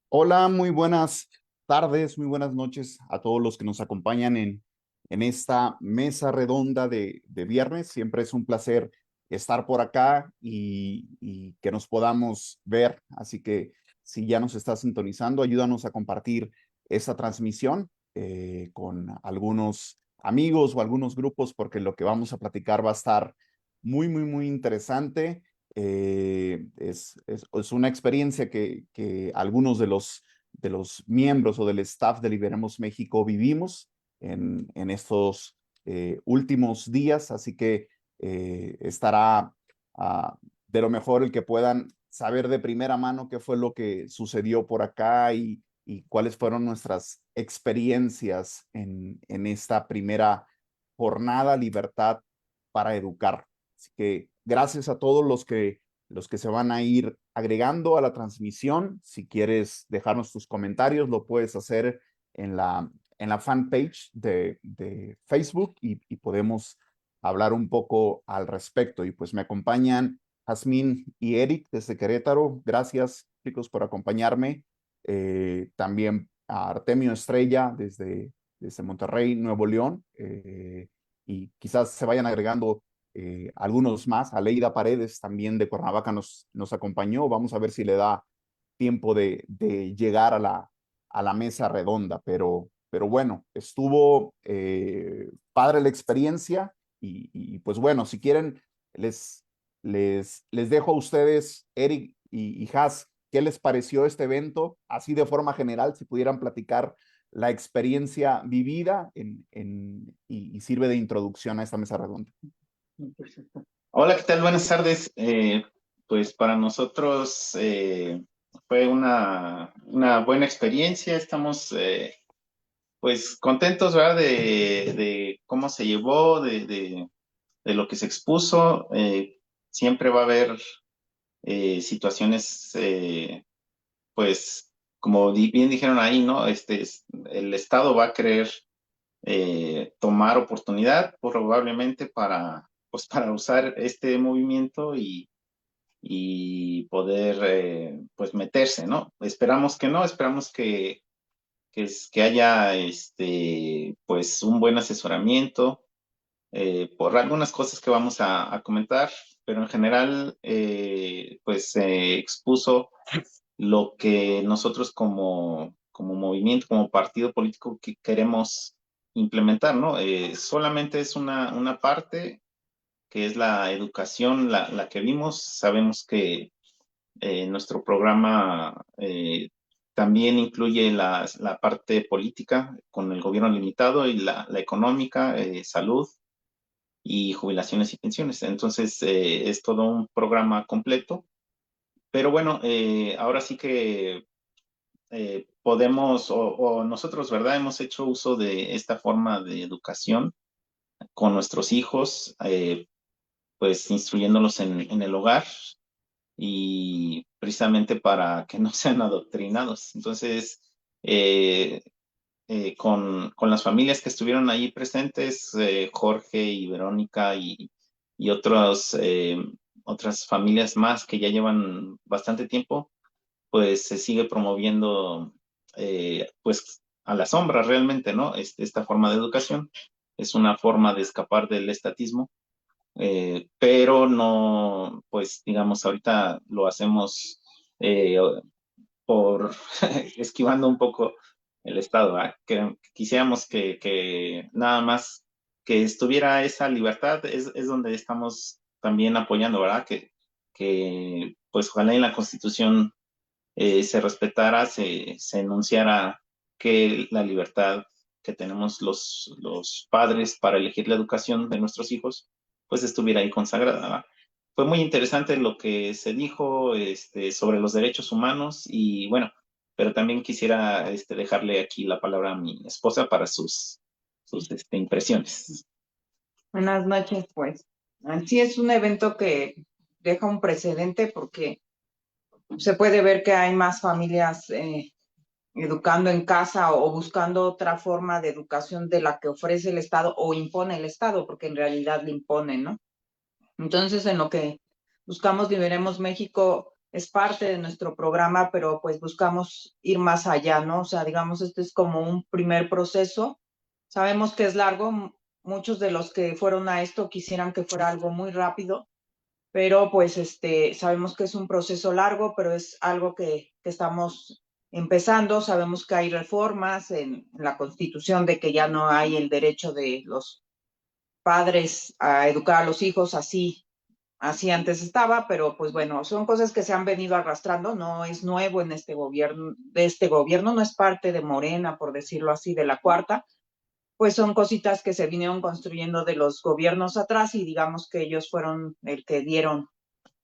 Hola, muy buenas tardes, muy buenas noches a todos los que nos acompañan en esta mesa redonda de viernes. Siempre es un placer estar por acá y que nos podamos ver. Así que si ya nos estás sintonizando, ayúdanos a compartir esta transmisión con algunos amigos o algunos grupos, porque lo que vamos a platicar va a estar muy interesante. Es una experiencia que algunos de los miembros o del staff de Liberemos México vivimos en estos últimos días, así que estará de lo mejor el que puedan saber de primera mano qué fue lo que sucedió por acá y cuáles fueron nuestras experiencias en esta primera jornada Libertad para Educar. Así que gracias a todos los que se van a ir agregando a la transmisión. Si quieres dejarnos tus comentarios, lo puedes hacer en la fanpage de Facebook y podemos hablar un poco al respecto. Y pues me acompañan Jazmín y Eric desde Querétaro. Gracias, chicos, por acompañarme. También a Artemio Estrella desde Monterrey, Nuevo León. Y quizás se vayan agregando algunos más. Aleida Paredes también de Cuernavaca nos acompañó. Vamos a ver si le da tiempo de llegar a la mesa redonda, pero bueno, estuvo padre la experiencia y pues bueno, si quieren, les dejo a ustedes, Eric y Has, ¿qué les pareció este evento? Así de forma general, si pudieran platicar la experiencia vivida y sirve de introducción a esta mesa redonda. Hola, ¿qué tal? Buenas tardes. Pues para nosotros fue una buena experiencia. Estamos pues contentos, ¿verdad? De cómo se llevó, de lo que se expuso. Siempre va a haber situaciones, pues como bien dijeron ahí, ¿no? El Estado va a querer tomar oportunidad probablemente pues, para usar este movimiento y poder pues meterse, ¿no? Esperamos que no, esperamos que haya pues un buen asesoramiento por algunas cosas que vamos a comentar, pero en general pues se expuso lo que nosotros como movimiento, como partido político que queremos implementar, ¿no? Solamente es una parte que es la educación, la que vimos. Sabemos que nuestro programa también incluye la parte política con el gobierno limitado y la económica, salud y jubilaciones y pensiones. Entonces, es todo un programa completo. Pero bueno, ahora sí que podemos, o nosotros, ¿verdad? Hemos hecho uso de esta forma de educación con nuestros hijos, pues instruyéndolos en el hogar y precisamente para que no sean adoctrinados. Entonces, eh, con las familias que estuvieron ahí presentes, Jorge y Verónica y otras familias más que ya llevan bastante tiempo, pues se sigue promoviendo pues a la sombra realmente, ¿no? Esta forma de educación es una forma de escapar del estatismo, pero no, pues digamos, ahorita lo hacemos eh, por esquivando un poco el Estado, ¿verdad? Que quisiéramos que nada más que estuviera esa libertad es donde estamos también apoyando, ¿verdad? Que pues ojalá en la Constitución se respetara, se enunciara que la libertad que tenemos los padres para elegir la educación de nuestros hijos, pues estuviera ahí consagrada, ¿verdad? Fue muy interesante lo que se dijo sobre los derechos humanos y bueno, pero también quisiera dejarle aquí la palabra a mi esposa para sus impresiones. Buenas noches, pues. Sí es un evento que deja un precedente porque se puede ver que hay más familias educando en casa o buscando otra forma de educación de la que ofrece el Estado o impone el Estado, porque en realidad le impone, ¿no? Entonces, en lo que buscamos Liberemos México, es parte de nuestro programa, pero pues buscamos ir más allá, ¿no? O sea, digamos, este es como un primer proceso. Sabemos que es largo, muchos de los que fueron a esto quisieran que fuera algo muy rápido, pero pues sabemos que es un proceso largo, pero es algo que estamos empezando. Sabemos que hay reformas en la Constitución de que ya no hay el derecho de los padres a educar a los hijos así antes estaba, pero pues bueno, son cosas que se han venido arrastrando, no es nuevo en este gobierno, no es parte de Morena, por decirlo así, de la cuarta, pues son cositas que se vinieron construyendo de los gobiernos atrás y digamos que ellos fueron el que dieron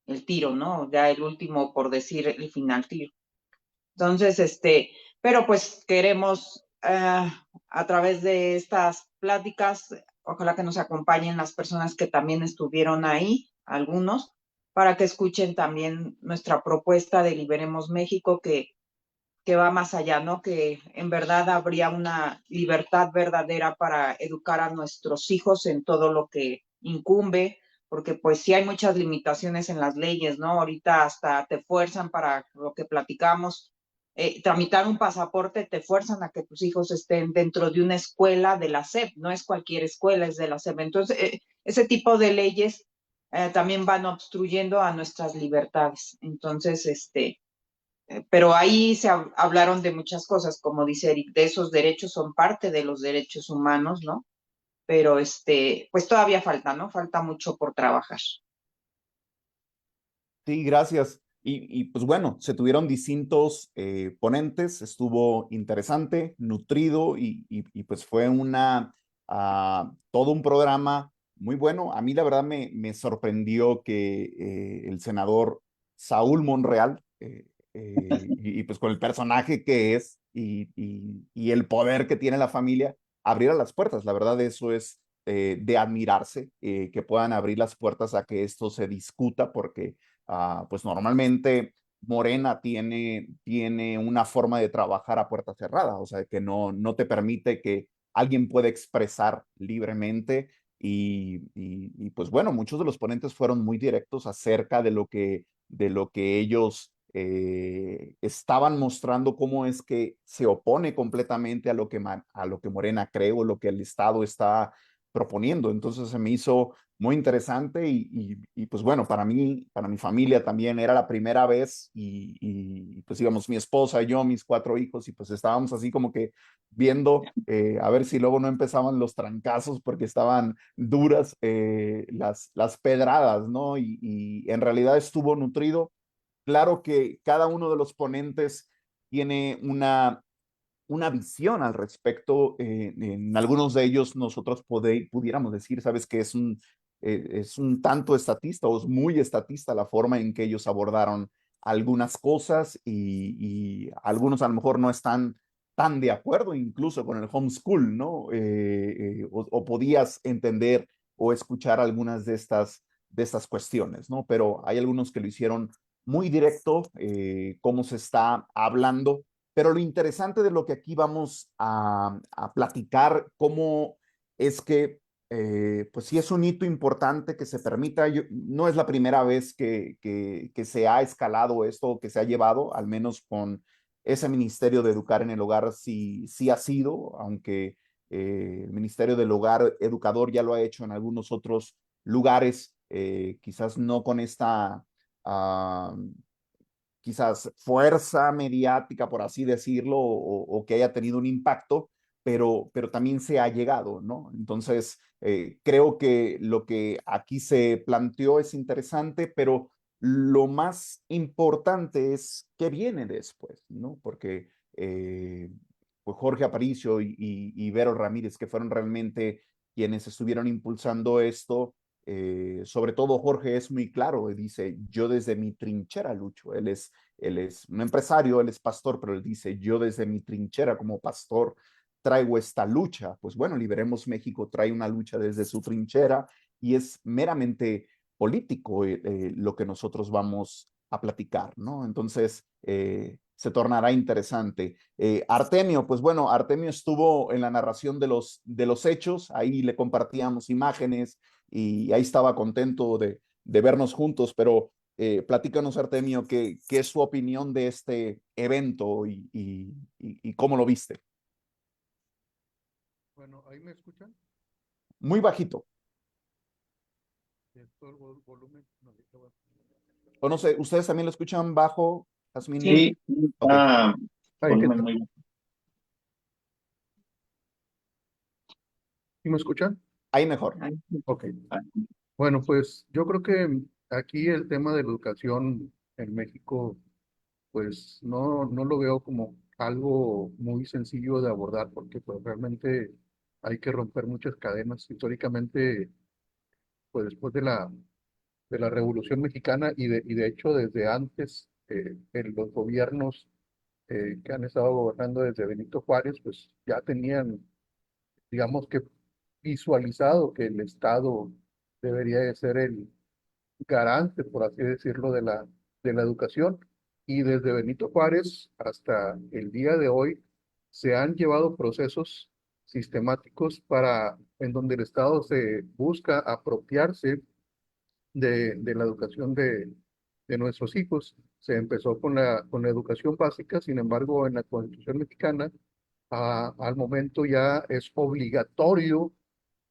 el tiro, ¿no? Ya el último, por decir, el final tiro. Entonces, pero pues queremos a través de estas pláticas, ojalá que nos acompañen las personas que también estuvieron ahí, algunos, para que escuchen también nuestra propuesta de Liberemos México, que va más allá, ¿no? Que en verdad habría una libertad verdadera para educar a nuestros hijos en todo lo que incumbe, porque pues sí hay muchas limitaciones en las leyes, ¿no? Ahorita hasta te fuerzan para lo que platicamos, tramitar un pasaporte, te fuerzan a que tus hijos estén dentro de una escuela de la SEP, no es cualquier escuela, es de la SEP. Entonces, ese tipo de leyes también van obstruyendo a nuestras libertades. Entonces, pero ahí se hablaron de muchas cosas, como dice Eric, de esos derechos son parte de los derechos humanos, ¿no? Pero pues todavía falta, ¿no? Falta mucho por trabajar. Sí, gracias. Pues bueno, se tuvieron distintos ponentes, estuvo interesante, nutrido pues fue todo un programa muy bueno. A mí la verdad me sorprendió que el senador Saúl Monreal, pues con el personaje que es y el poder que tiene la familia, abriera las puertas. La verdad eso es de admirarse, que puedan abrir las puertas a que esto se discuta porque pues normalmente Morena tiene una forma de trabajar a puerta cerrada, o sea, que no te permite que alguien pueda expresar libremente pues bueno, muchos de los ponentes fueron muy directos acerca de lo que ellos estaban mostrando, cómo es que se opone completamente a lo que Morena cree o lo que el Estado está proponiendo. Entonces se me hizo muy interesante pues bueno, para mí, para mi familia también era la primera vez pues íbamos mi esposa y yo, mis 4 hijos y pues estábamos así como que viendo a ver si luego no empezaban los trancazos porque estaban duras las pedradas, ¿no? En realidad estuvo nutrido. Claro que cada uno de los ponentes tiene una visión al respecto. En algunos de ellos nosotros pudiéramos decir, sabes, que es un tanto estatista o es muy estatista la forma en que ellos abordaron algunas cosas algunos a lo mejor no están tan de acuerdo incluso con el homeschool, ¿no? O podías entender o escuchar algunas de estas cuestiones, ¿no? Pero hay algunos que lo hicieron muy directo, cómo se está hablando, pero lo interesante de lo que aquí vamos a platicar, cómo es que, pues sí es un hito importante que se permita, no es la primera vez que se ha escalado esto, que se ha llevado, al menos con ese Ministerio de Educar en el Hogar, sí ha sido, aunque el Ministerio del Hogar Educador ya lo ha hecho en algunos otros lugares, quizás no con esta quizás fuerza mediática, por así decirlo, o que haya tenido un impacto, pero también se ha llegado, ¿no? Entonces, creo que lo que aquí se planteó es interesante, pero lo más importante es qué viene después, ¿no? Porque pues Jorge Aparicio y Vero Ramírez, que fueron realmente quienes estuvieron impulsando esto, sobre todo Jorge es muy claro, dice, yo desde mi trinchera lucho, él es un empresario, él es pastor, pero él dice, yo desde mi trinchera como pastor traigo esta lucha. Pues bueno, Liberemos México trae una lucha desde su trinchera y es meramente político lo que nosotros vamos a platicar, ¿no? Entonces, se tornará interesante. Artemio, pues bueno, Artemio estuvo en la narración de los hechos, ahí le compartíamos imágenes y ahí estaba contento de vernos juntos, pero Platícanos, Artemio, qué es su opinión de este evento y cómo lo viste. Bueno, ¿ahí me escuchan? Muy bajito. ¿Esto el volumen? No, ahorita voy O no sé, ¿ustedes también lo escuchan bajo, Jazmín? Sí, Ok. Ahí, ¿qué volumen tal? muy bajo. ¿Sí me escuchan? Ahí mejor. Ay, Ok. Bueno, pues yo creo que aquí el tema de la educación en México, pues no lo veo como algo muy sencillo de abordar, porque pues realmente hay que romper muchas cadenas. Históricamente, pues después de la Revolución Mexicana y de hecho desde antes, en los gobiernos que han estado gobernando desde Benito Juárez, pues ya tenían, digamos que visualizado que el Estado debería de ser el garante, por así decirlo, de la educación. Y desde Benito Juárez hasta el día de hoy se han llevado procesos sistemáticos en donde el Estado se busca apropiarse de la educación de nuestros hijos. Se empezó con la educación básica, sin embargo, en la Constitución mexicana, al momento ya es obligatoria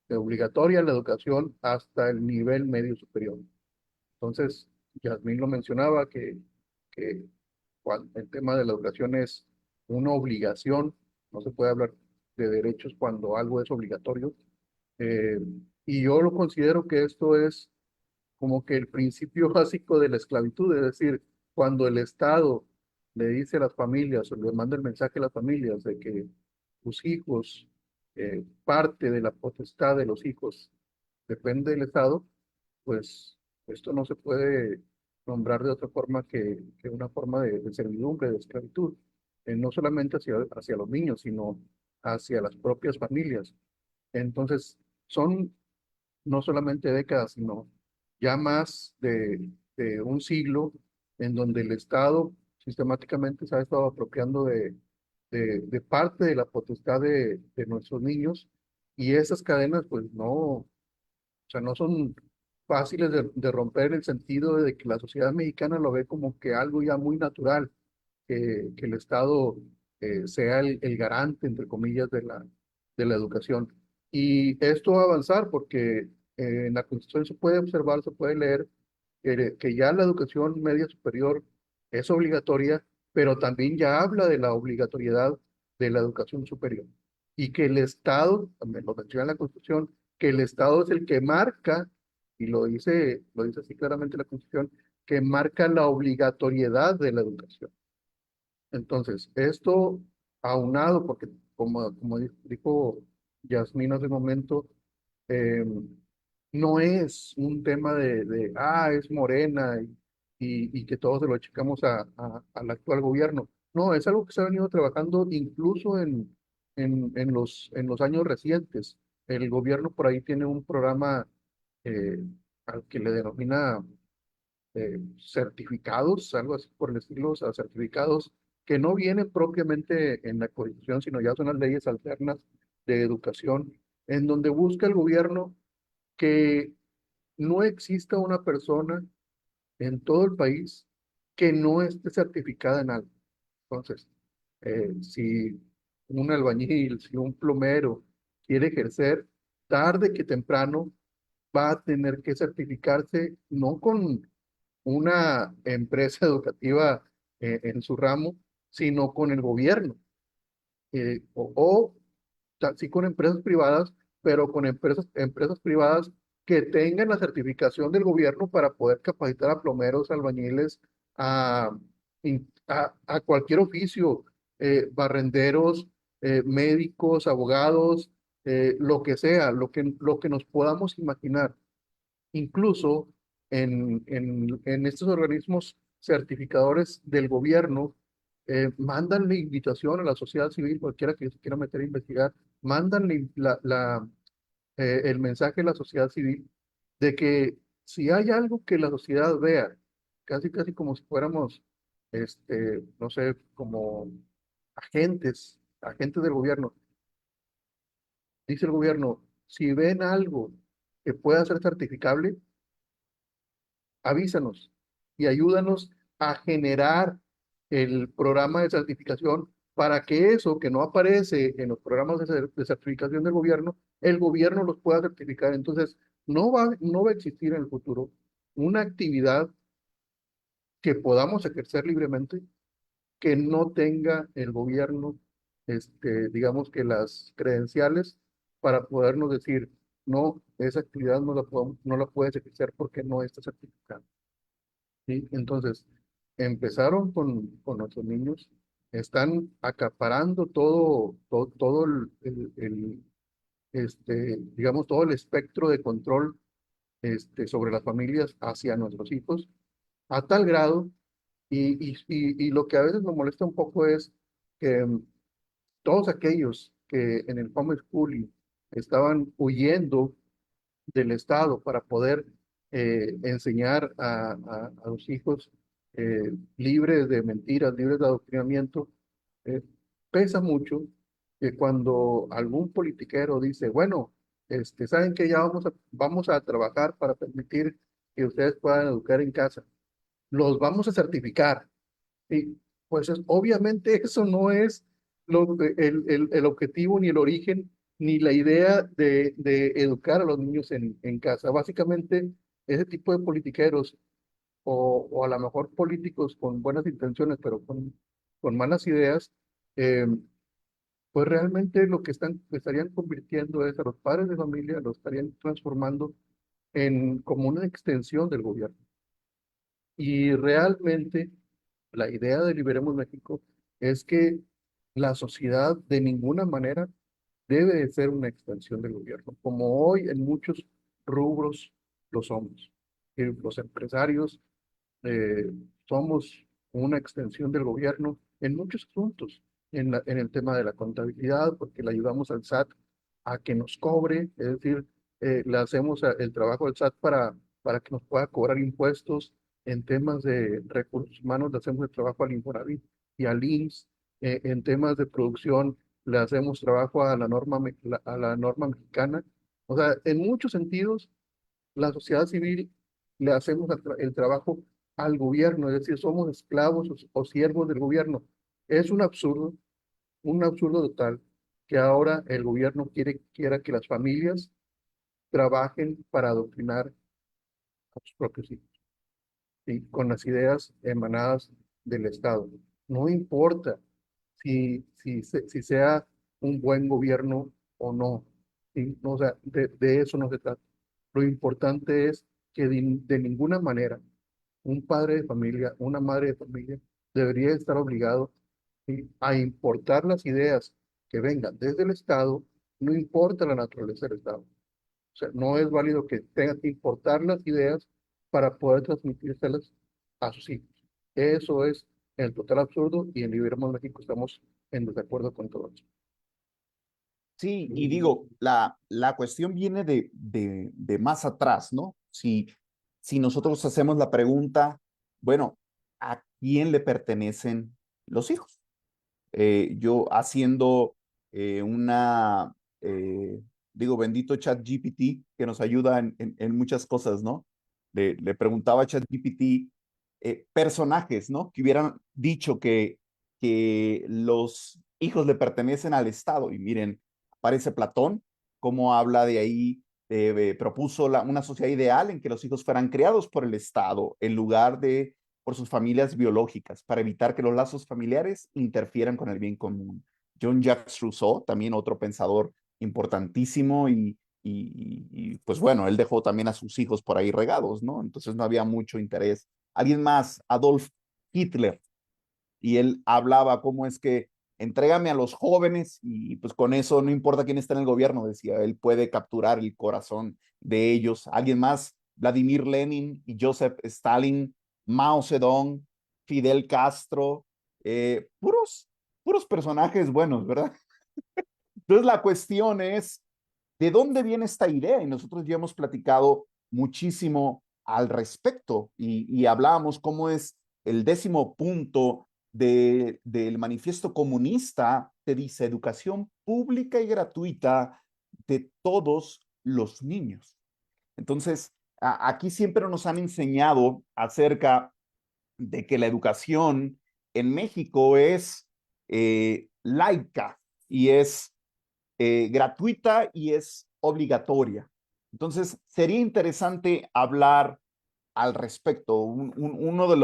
la educación hasta el nivel medio superior. Entonces, Yasmín lo mencionaba, que cuando el tema de la educación es una obligación, no se puede hablar de derechos cuando algo es obligatorio. Eh, y yo lo considero que esto es como que el principio básico de la esclavitud, es decir, cuando el Estado le dice a las familias o le manda el mensaje a las familias de que sus hijos, parte de la potestad de los hijos depende del Estado, pues esto no se puede nombrar de otra forma que una forma de servidumbre, de esclavitud, no solamente hacia los niños, sino hacia las propias familias. Entonces, son no solamente décadas, sino ya más de un siglo en donde el Estado sistemáticamente se ha estado apropiando de parte de la potestad de nuestros niños y esas cadenas pues no, o sea, no son fáciles de romper en el sentido de que la sociedad mexicana lo ve como que algo ya muy natural, que el Estado sea el garante, entre comillas, de la educación. Y esto va a avanzar porque en la Constitución se puede observar, se puede leer que ya la educación media superior es obligatoria, pero también ya habla de la obligatoriedad de la educación superior. Y que el Estado, también lo menciona en la Constitución, que el Estado es el que marca, y lo dice así claramente la Constitución, que marca la obligatoriedad de la educación. Entonces, esto aunado, porque como dijo Yasmín hace un momento, eh, no es un tema es morena y que todos se lo achicamos al actual gobierno. No, es algo que se ha venido trabajando incluso en los años recientes. El gobierno por ahí tiene un programa eh, al que le denomina certificados, algo así por el estilo, o sea, certificados que no vienen propiamente en la Constitución, sino ya son las leyes alternas de educación, en donde busca el gobierno que no exista una persona en todo el país que no esté certificada en algo. Entonces, si un albañil, si un plomero quiere ejercer, tarde que temprano va a tener que certificarse, no con una empresa educativa en su ramo, sino con el gobierno, sí con empresas privadas, pero con empresas privadas que tengan la certificación del gobierno para poder capacitar a plomeros, albañiles, a, a cualquier oficio, barrenderos, médicos, abogados, lo que sea, lo que nos podamos imaginar. Incluso en estos organismos certificadores del gobierno, mandan la invitación a la sociedad civil, cualquiera que se quiera meter a investigar, mandan el mensaje a la sociedad civil de que si hay algo que la sociedad vea, casi como si fuéramos, no sé, como agentes del gobierno, dice el gobierno, si ven algo que pueda ser certificable, avísanos y ayúdanos a generar el programa de certificación para que eso que no aparece en los programas de certificación del gobierno, el gobierno los pueda certificar. Entonces, no va a existir en el futuro una actividad que podamos ejercer libremente que no tenga el gobierno, digamos que las credenciales para podernos decir, no, esa actividad no la puedes ejercer porque no está certificada. ¿Sí? Entonces, empezaron con nuestros niños, están acaparando todo digamos, todo el espectro de control, sobre las familias hacia nuestros hijos, a tal grado, y lo que a veces me molesta un poco es que todos aquellos que en el homeschooling estaban huyendo del Estado para poder enseñar a los hijos libres de mentiras, libres de adoctrinamiento, eh, pesa mucho que cuando algún politiquero dice, bueno, saben que ya vamos a trabajar para permitir que ustedes puedan educar en casa, los vamos a certificar. Y pues obviamente eso no es el objetivo ni el origen ni la idea de educar a los niños en casa. Básicamente, ese tipo de politiqueros o a lo mejor políticos con buenas intenciones, pero con malas ideas, eh, pues realmente lo que estarían convirtiendo es a los padres de familia, lo estarían transformando en como una extensión del gobierno. Y realmente la idea de Liberemos México es que la sociedad de ninguna manera debe de ser una extensión del gobierno, como hoy en muchos rubros lo somos. Los empresarios somos una extensión del gobierno en muchos puntos, en el tema de la contabilidad, porque le ayudamos al SAT a que nos cobre, es decir, le hacemos el trabajo del SAT para que nos pueda cobrar impuestos. En temas de recursos humanos le hacemos el trabajo al Infonavit y al IMSS. En temas de producción le hacemos trabajo a a la norma mexicana. O sea, en muchos sentidos, la sociedad civil le hacemos el trabajo al gobierno, es decir, somos esclavos o siervos del gobierno. Es un absurdo total que ahora el gobierno quiera que las familias trabajen para adoctrinar a sus propios hijos, ¿sí? Con las ideas emanadas del Estado. No importa si sea un buen gobierno o no, ¿sí? No, o sea, de eso no se trata. Lo importante es que de ninguna manera un padre de familia, una madre de familia, debería estar obligado, ¿sí?, a importar las ideas que vengan desde el Estado, no importa la naturaleza del Estado. O sea, no es válido que tenga que importar las ideas para poder transmitírselas a sus hijos. Eso es el total absurdo y en Liberemos México estamos en desacuerdo con todo eso. Sí, y digo, la cuestión viene de más atrás, ¿no? Si nosotros hacemos la pregunta, bueno, ¿a quién le pertenecen los hijos? Yo haciendo una, digo, bendito ChatGPT que nos ayuda en muchas cosas, ¿no? Le preguntaba a ChatGPT personajes, ¿no? Que hubieran dicho que los hijos le pertenecen al Estado. Y miren, aparece Platón, cómo habla de ahí, propuso una sociedad ideal en que los hijos fueran criados por el Estado en lugar de por sus familias biológicas, para evitar que los lazos familiares interfieran con el bien común. Jean-Jacques Rousseau, también otro pensador importantísimo pues bueno, él dejó también a sus hijos por ahí regados, ¿no? Entonces no había mucho interés. Alguien más, Adolf Hitler, y él hablaba cómo es que entrégame a los jóvenes y pues con eso no importa quién está en el gobierno, decía, él puede capturar el corazón de ellos. Alguien más, Vladimir Lenin y Joseph Stalin, Mao Zedong, Fidel Castro, puros personajes buenos, ¿verdad? Entonces la cuestión es, ¿de dónde viene esta idea? Y nosotros ya hemos platicado muchísimo al respecto y hablábamos cómo es el 10º punto del manifiesto comunista, te dice educación pública y gratuita de todos los niños. Entonces, aquí siempre nos han enseñado acerca de que la educación en México es laica y es gratuita y es obligatoria. Entonces, sería interesante hablar al respecto. Uno de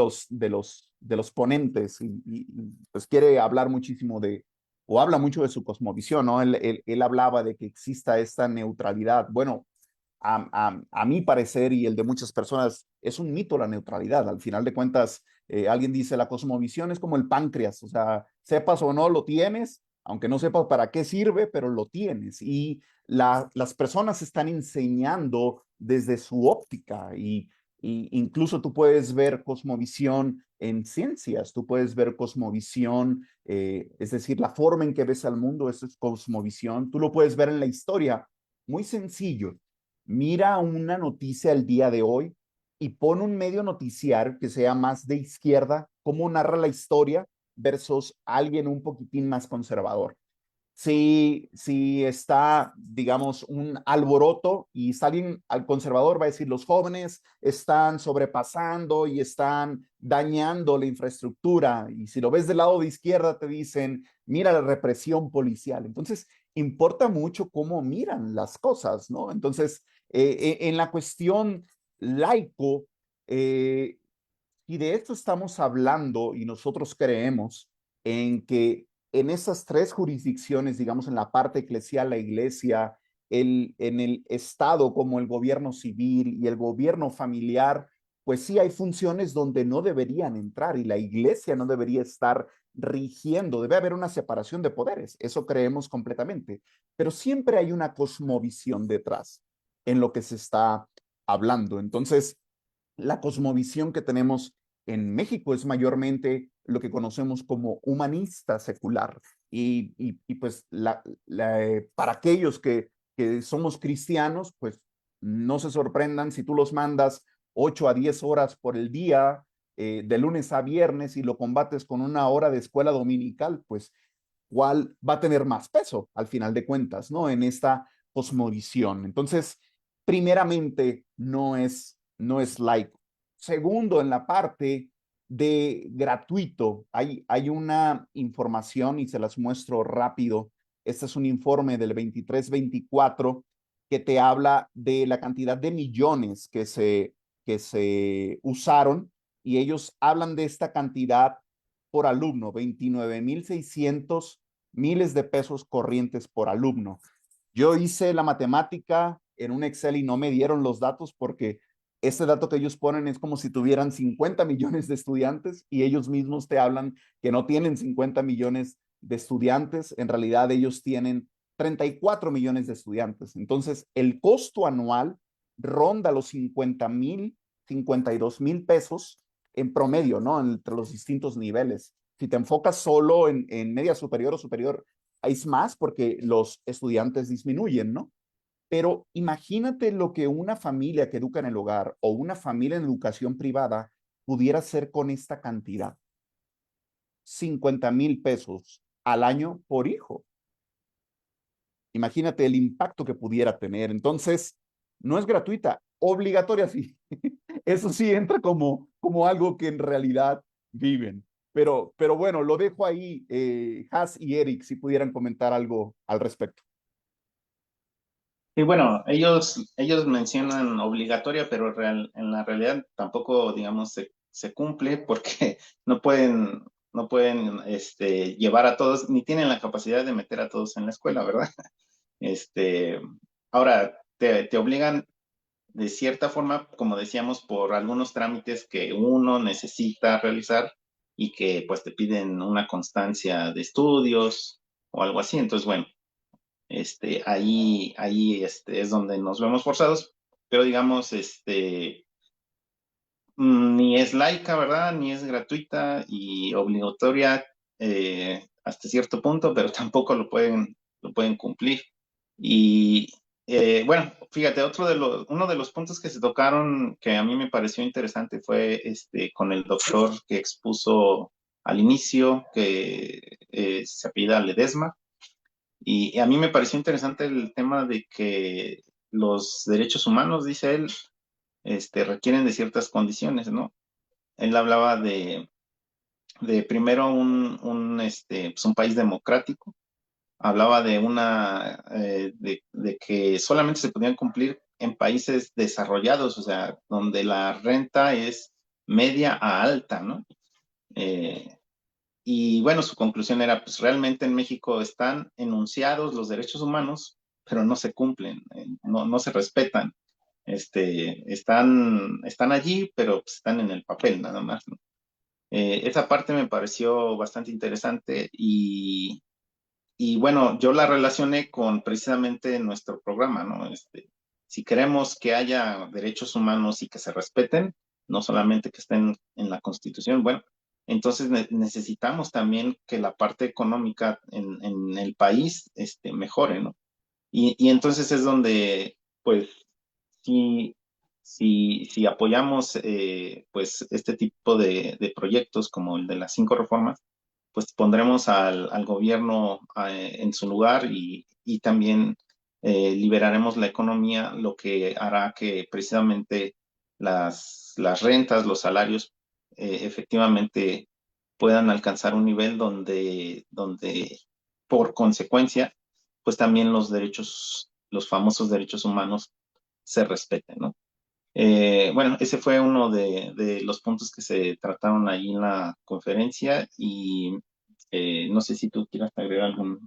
los ponentes pues quiere hablar muchísimo o habla mucho de su cosmovisión, ¿no? Él hablaba de que exista esta neutralidad. Bueno, a mi parecer y el de muchas personas, es un mito la neutralidad. Al final de cuentas, alguien dice la cosmovisión es como el páncreas, o sea, sepas o no lo tienes, aunque no sepas para qué sirve, pero lo tienes. Y las personas están enseñando desde su óptica y incluso tú puedes ver cosmovisión en ciencias, tú puedes ver cosmovisión, es decir, la forma en que ves al mundo, eso es cosmovisión, tú lo puedes ver en la historia. Muy sencillo. Mira una noticia el día de hoy y pon un medio noticiario que sea más de izquierda, cómo narra la historia versus alguien un poquitín más conservador. Si está, digamos, un alboroto y está alguien al conservador, va a decir, los jóvenes están sobrepasando y están dañando la infraestructura. Y si lo ves del lado de izquierda, te dicen, mira la represión policial. Entonces, importa mucho cómo miran las cosas, ¿no? Entonces, en la cuestión laico, y de esto estamos hablando y nosotros creemos en que en esas tres jurisdicciones, digamos, en la parte eclesial, la iglesia, en el Estado como el gobierno civil y el gobierno familiar, pues sí hay funciones donde no deberían entrar y la iglesia no debería estar rigiendo, debe haber una separación de poderes, eso creemos completamente, pero siempre hay una cosmovisión detrás en lo que se está hablando. Entonces, la cosmovisión que tenemos en México es mayormente lo que conocemos como humanista secular. Pues para aquellos que somos cristianos, pues no se sorprendan si tú los mandas 8 a 10 horas por el día, de lunes a viernes, y lo combates con una hora de escuela dominical, pues cuál va a tener más peso al final de cuentas, ¿no? En esta cosmovisión. Entonces, primeramente, no es laico. Segundo, en la parte de gratuito, hay una información y se las muestro rápido. Este es un informe del 23-24 que te habla de la cantidad de millones que se usaron y ellos hablan de esta cantidad por alumno, 29,600 miles de pesos corrientes por alumno. Yo hice la matemática en un Excel y no me dieron los datos porque ese dato que ellos ponen es como si tuvieran 50 millones de estudiantes y ellos mismos te hablan que no tienen 50 millones de estudiantes. En realidad ellos tienen 34 millones de estudiantes. Entonces, el costo anual ronda los 50,000, 52,000 pesos en promedio, ¿no? Entre los distintos niveles. Si te enfocas solo en media superior o superior, es más porque los estudiantes disminuyen, ¿no? Pero imagínate lo que una familia que educa en el hogar o una familia en educación privada pudiera hacer con esta cantidad. 50,000 pesos al año por hijo. Imagínate el impacto que pudiera tener. Entonces, no es gratuita, obligatoria sí. Eso sí entra como algo que en realidad viven. Pero bueno, lo dejo ahí, Has y Eric, si pudieran comentar algo al respecto. Y bueno, ellos mencionan obligatoria, pero en la realidad tampoco, digamos, se cumple porque no pueden llevar a todos, ni tienen la capacidad de meter a todos en la escuela, ¿verdad? Este, ahora, te obligan de cierta forma, como decíamos, por algunos trámites que uno necesita realizar y que pues te piden una constancia de estudios o algo así. Entonces, bueno, ahí es donde nos vemos forzados, pero digamos, ni es laica, ¿verdad? Ni es gratuita y obligatoria hasta cierto punto, pero tampoco lo pueden cumplir. Y bueno, fíjate, uno de los puntos que se tocaron que a mí me pareció interesante fue con el doctor que expuso al inicio, que se apellida Ledesma. Y a mí me pareció interesante el tema de que los derechos humanos, dice él, requieren de ciertas condiciones, ¿no? él hablaba de primero pues un país democrático. Hablaba de de que solamente se podían cumplir en países desarrollados, o sea, donde la renta es media a alta, ¿no? Y bueno, su conclusión era, pues realmente en México están enunciados los derechos humanos, pero no se cumplen, no se respetan. Están allí, pero pues, están en el papel nada más, ¿no? Esa parte me pareció bastante interesante y bueno, yo la relacioné con precisamente nuestro programa, ¿no? Si queremos que haya derechos humanos y que se respeten, no solamente que estén en la Constitución, bueno, entonces necesitamos también que la parte económica en el país mejore, ¿no? Y entonces es donde, pues, si, si apoyamos pues este tipo de proyectos como el de las 5 reformas, pues pondremos al gobierno en su lugar y también liberaremos la economía, lo que hará que precisamente las rentas, los salarios, efectivamente puedan alcanzar un nivel donde por consecuencia, pues también los derechos, los famosos derechos humanos se respeten, ¿no? Bueno, ese fue uno de los puntos que se trataron ahí en la conferencia y no sé si tú quieras agregar alguna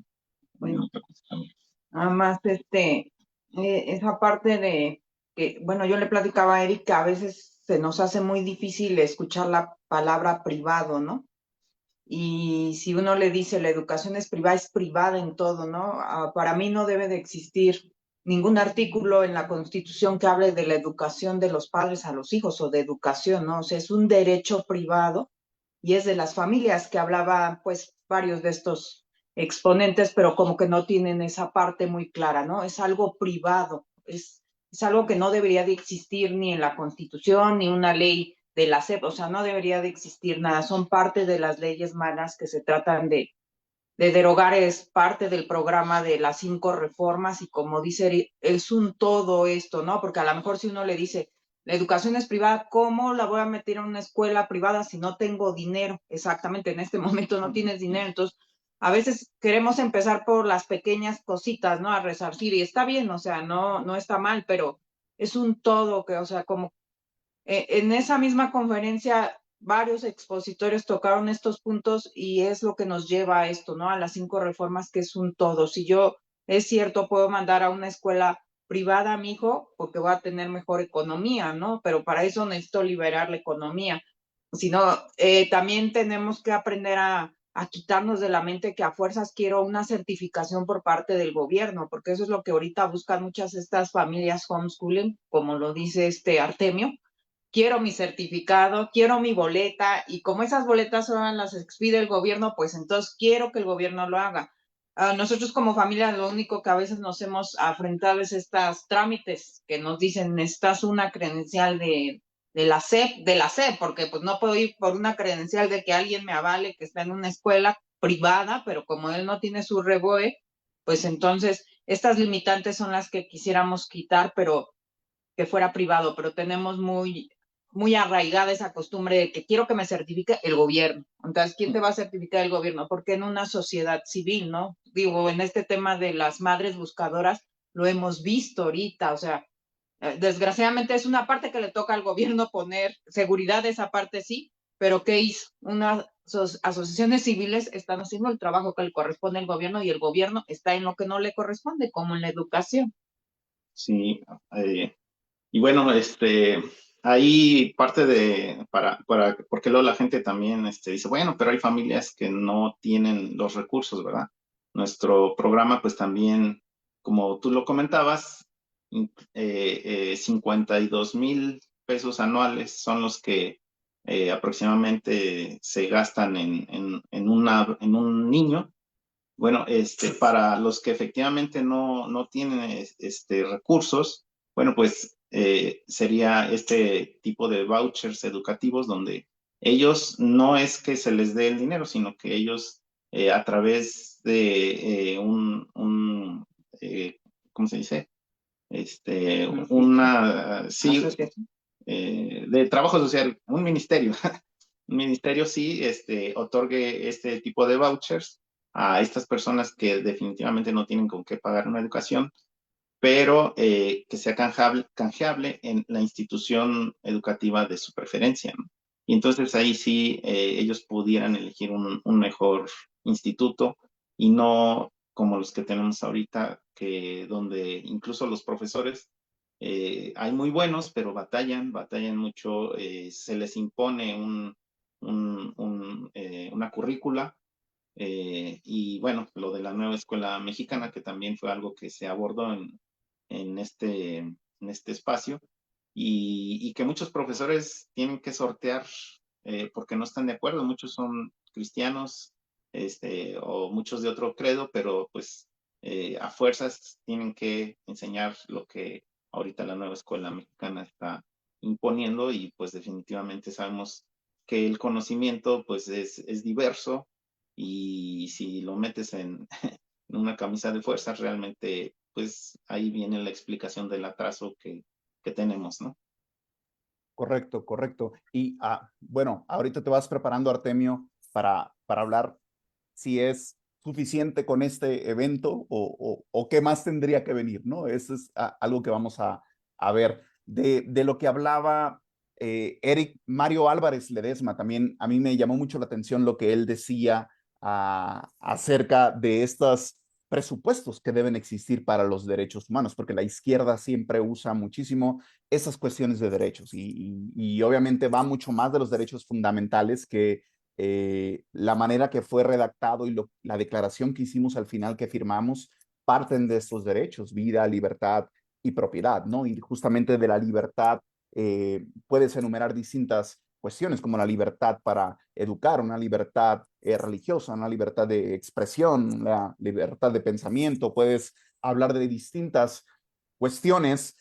Bueno, otra cosa también. nada más esa parte de que, bueno, yo le platicaba a Eric que a veces se nos hace muy difícil escuchar la palabra privado, ¿no? Y si uno le dice la educación es privada en todo, ¿no? Para mí no debe de existir ningún artículo en la Constitución que hable de la educación de los padres a los hijos o de educación, ¿no? O sea, es un derecho privado y es de las familias que hablaba, pues, varios de estos exponentes, pero como que no tienen esa parte muy clara, ¿no? Es algo privado, es algo que no debería de existir ni en la Constitución, ni una ley de la SEP, o sea, no debería de existir nada, son parte de las leyes malas que se tratan de derogar, es parte del programa de las 5 reformas y como dice, es un todo esto, ¿no? Porque a lo mejor si uno le dice, la educación es privada, ¿cómo la voy a meter a una escuela privada si no tengo dinero? Exactamente, en este momento no tienes dinero, entonces a veces queremos empezar por las pequeñas cositas, ¿no? A resarcir y está bien, o sea, no está mal, pero es un todo que, o sea, como en esa misma conferencia varios expositores tocaron estos puntos y es lo que nos lleva a esto, ¿no? A las 5 reformas, que es un todo. Si yo, es cierto, puedo mandar a una escuela privada a mi hijo porque va a tener mejor economía, ¿no? Pero para eso necesito liberar la economía. Si no, también tenemos que aprender a quitarnos de la mente que a fuerzas quiero una certificación por parte del gobierno, porque eso es lo que ahorita buscan muchas de estas familias homeschooling, como lo dice Artemio. Quiero mi certificado, quiero mi boleta, y como esas boletas son las expide el gobierno, pues entonces quiero que el gobierno lo haga. Nosotros como familia lo único que a veces nos hemos afrontado es estos trámites que nos dicen, necesitas una credencial de la SEP, porque pues no puedo ir por una credencial de que alguien me avale que está en una escuela privada, pero como él no tiene su REBOE, pues entonces estas limitantes son las que quisiéramos quitar, pero que fuera privado, pero tenemos muy arraigada esa costumbre de que quiero que me certifique el gobierno. Entonces, ¿quién te va a certificar el gobierno? Porque en una sociedad civil, ¿no? Digo, en este tema de las madres buscadoras, lo hemos visto ahorita, o sea, desgraciadamente es una parte que le toca al gobierno poner seguridad, esa parte sí, pero ¿qué hizo? Unas asociaciones civiles están haciendo el trabajo que le corresponde al gobierno y el gobierno está en lo que no le corresponde, como en la educación. Sí, y bueno, ahí parte porque luego la gente también dice, bueno, pero hay familias que no tienen los recursos, ¿verdad? Nuestro programa, pues también, como tú lo comentabas, 52,000 pesos anuales son los que aproximadamente se gastan en un niño. Bueno, para los que efectivamente no tienen recursos, bueno, pues sería este tipo de vouchers educativos donde ellos no es que se les dé el dinero, sino que ellos a través de ¿cómo se dice? Sí, Asociación. de trabajo social, un ministerio, un ministerio sí otorgue este tipo de vouchers a estas personas que definitivamente no tienen con qué pagar una educación, pero que sea canjeable en la institución educativa de su preferencia, ¿no? Y entonces ahí sí ellos pudieran elegir un mejor instituto y no como los que tenemos ahorita, que donde incluso los profesores hay muy buenos, pero batallan mucho, se les impone una currícula y bueno, lo de la nueva escuela mexicana, que también fue algo que se abordó en este espacio, y que muchos profesores tienen que sortear porque no están de acuerdo. Muchos son cristianos o muchos de otro credo, pero pues a fuerzas tienen que enseñar lo que ahorita la nueva escuela mexicana está imponiendo, y pues definitivamente sabemos que el conocimiento pues es diverso, y si lo metes en, en una camisa de fuerza, realmente, pues ahí viene la explicación del atraso que tenemos, ¿no? Correcto, correcto. Y bueno, ahorita te vas preparando, Artemio, para hablar si es suficiente con este evento o qué más tendría que venir, ¿no? Eso es algo que vamos a ver. De lo que hablaba Eric Mario Álvarez Ledesma, también a mí me llamó mucho la atención lo que él decía acerca de estos presupuestos que deben existir para los derechos humanos, porque la izquierda siempre usa muchísimo esas cuestiones de derechos y obviamente va mucho más de los derechos fundamentales que la manera que fue redactado y la declaración que hicimos al final que firmamos parten de estos derechos, vida, libertad y propiedad, ¿no? Y justamente de la libertad puedes enumerar distintas cuestiones como la libertad para educar, una libertad religiosa, una libertad de expresión, la libertad de pensamiento, puedes hablar de distintas cuestiones,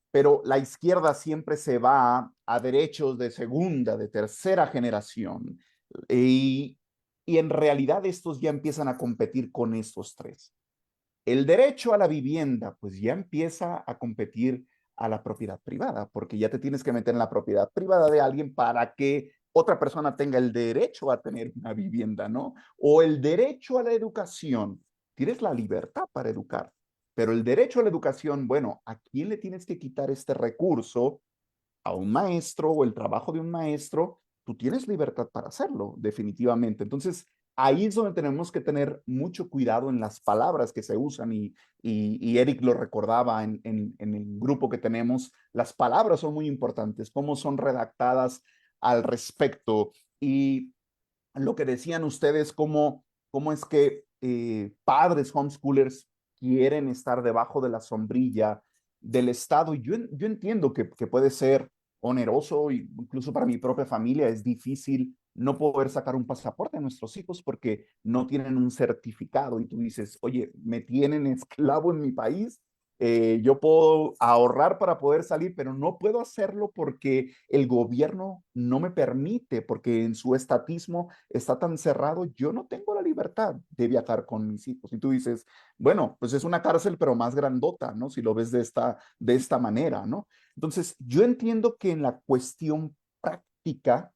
pero la izquierda siempre se va a derechos de segunda, de tercera generación, y, y en realidad estos ya empiezan a competir con estos tres. El derecho a la vivienda, pues ya empieza a competir a la propiedad privada, porque ya te tienes que meter en la propiedad privada de alguien para que otra persona tenga el derecho a tener una vivienda, ¿no? O el derecho a la educación. Tienes la libertad para educar, pero el derecho a la educación, bueno, ¿a quién le tienes que quitar este recurso? A un maestro o el trabajo de un maestro, tú tienes libertad para hacerlo, definitivamente. Entonces, ahí es donde tenemos que tener mucho cuidado en las palabras que se usan y Eric lo recordaba en el grupo que tenemos, las palabras son muy importantes, cómo son redactadas al respecto y lo que decían ustedes, cómo es que padres homeschoolers quieren estar debajo de la sombrilla del Estado. Yo entiendo que puede ser oneroso, incluso para mi propia familia es difícil no poder sacar un pasaporte a nuestros hijos porque no tienen un certificado y tú dices, oye, me tienen esclavo en mi país, yo puedo ahorrar para poder salir, pero no puedo hacerlo porque el gobierno no me permite, porque en su estatismo está tan cerrado, yo no tengo la libertad de viajar con mis hijos. Y tú dices, bueno, pues es una cárcel, pero más grandota, ¿no? Si lo ves de esta manera, ¿no? Entonces, yo entiendo que en la cuestión práctica,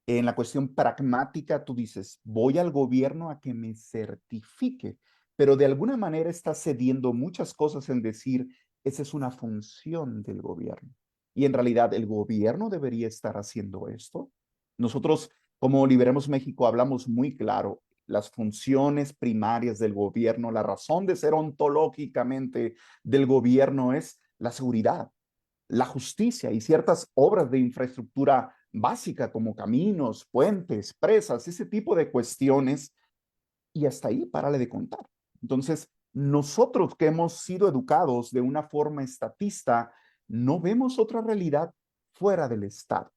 en la cuestión pragmática, tú dices, voy al gobierno a que me certifique, pero de alguna manera está cediendo muchas cosas en decir, esa es una función del gobierno. Y en realidad el gobierno debería estar haciendo esto. Nosotros, como Liberemos México, hablamos muy claro, las funciones primarias del gobierno, la razón de ser ontológicamente del gobierno es la seguridad, la justicia y ciertas obras de infraestructura básica como caminos, puentes, presas, ese tipo de cuestiones, y hasta ahí párale de contar. Entonces, nosotros que hemos sido educados de una forma estatista, no vemos otra realidad fuera del Estado.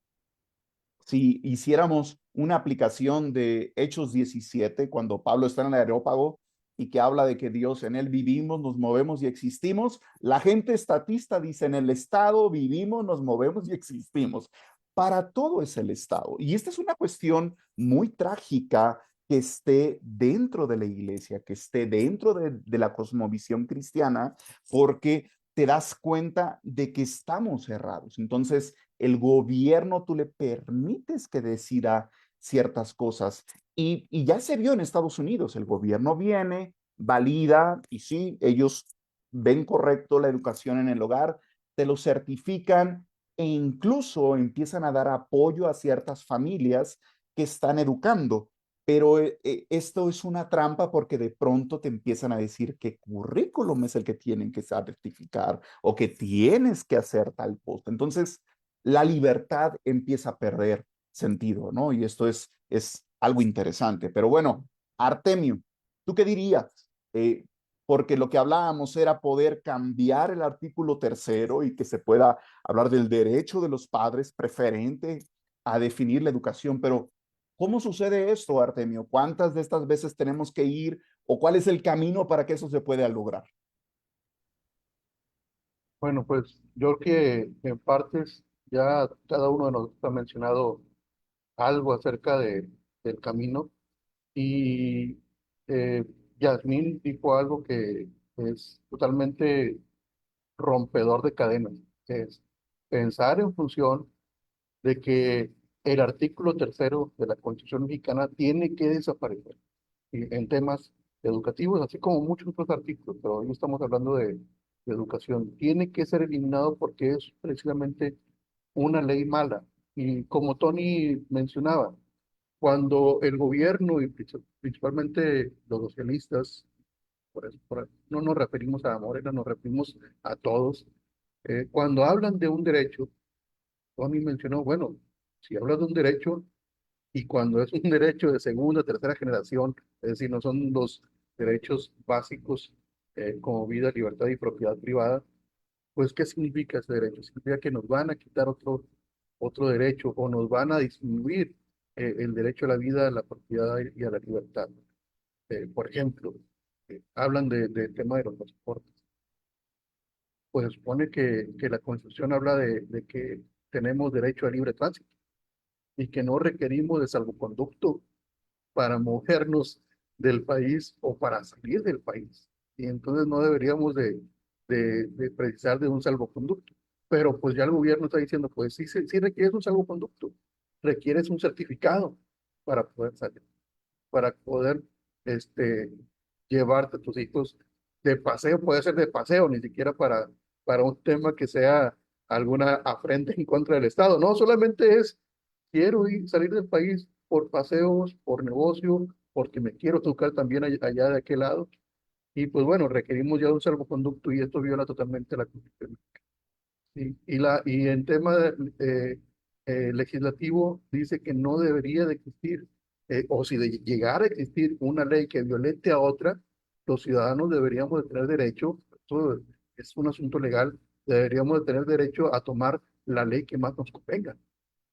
Si hiciéramos una aplicación de Hechos 17, cuando Pablo está en el Areópago y que habla de que Dios en él vivimos, nos movemos y existimos, la gente estatista dice en el Estado vivimos, nos movemos y existimos. Para todo es el Estado. Y esta es una cuestión muy trágica que esté dentro de la iglesia, que esté dentro de la cosmovisión cristiana, porque te das cuenta de que estamos cerrados. Entonces, el gobierno, tú le permites que decida ciertas cosas. Y ya se vio en Estados Unidos, el gobierno viene, valida, y sí, ellos ven correcto la educación en el hogar, te lo certifican e incluso empiezan a dar apoyo a ciertas familias que están educando. Pero esto es una trampa porque de pronto te empiezan a decir qué currículum es el que tienen que certificar o que tienes que hacer tal cosa. Entonces, la libertad empieza a perder sentido, ¿no? Y esto es algo interesante. Pero bueno, Artemio, ¿tú qué dirías? Porque lo que hablábamos era poder cambiar el artículo 3º y que se pueda hablar del derecho de los padres preferente a definir la educación, pero ¿cómo sucede esto, Artemio? ¿Cuántas de estas veces tenemos que ir o cuál es el camino para que eso se pueda lograr? Bueno, pues yo creo que en partes ya cada uno de nosotros ha mencionado algo acerca del camino y eh, Yasmín dijo algo que es totalmente rompedor de cadenas, que es pensar en función de que el artículo 3º de la Constitución mexicana tiene que desaparecer y en temas educativos, así como muchos otros artículos, pero hoy estamos hablando de educación. Tiene que ser eliminado porque es precisamente una ley mala. Y como Tony mencionaba, cuando el gobierno y principalmente los socialistas, no nos referimos a Morena, nos referimos a todos, cuando hablan de un derecho, Tony mencionó, bueno, si hablas de un derecho, y cuando es un derecho de segunda, tercera generación, es decir, no son los derechos básicos como vida, libertad y propiedad privada, pues ¿qué significa ese derecho? Significa que nos van a quitar otro derecho o nos van a disminuir el derecho a la vida, a la propiedad y a la libertad. Por ejemplo, hablan del tema de los pasaportes. Pues se supone que la Constitución habla de que tenemos derecho a libre tránsito y que no requerimos de salvoconducto para movernos del país o para salir del país. Y entonces no deberíamos de precisar de un salvoconducto. Pero pues ya el gobierno está diciendo, pues sí, sí requieres un salvoconducto, requieres un certificado para poder salir, para poder este, llevarte a tus hijos de paseo, puede ser de paseo, ni siquiera para un tema que sea alguna afrenta en contra del Estado. No, solamente es, quiero ir, salir del país por paseos, por negocio, porque me quiero tocar también allá de aquel lado. Y pues bueno, requerimos ya un salvoconducto y esto viola totalmente la Constitución. Y en tema legislativo dice que no debería de existir, o si llegara a existir una ley que violente a otra, los ciudadanos deberíamos de tener derecho, esto es un asunto legal, deberíamos de tener derecho a tomar la ley que más nos convenga.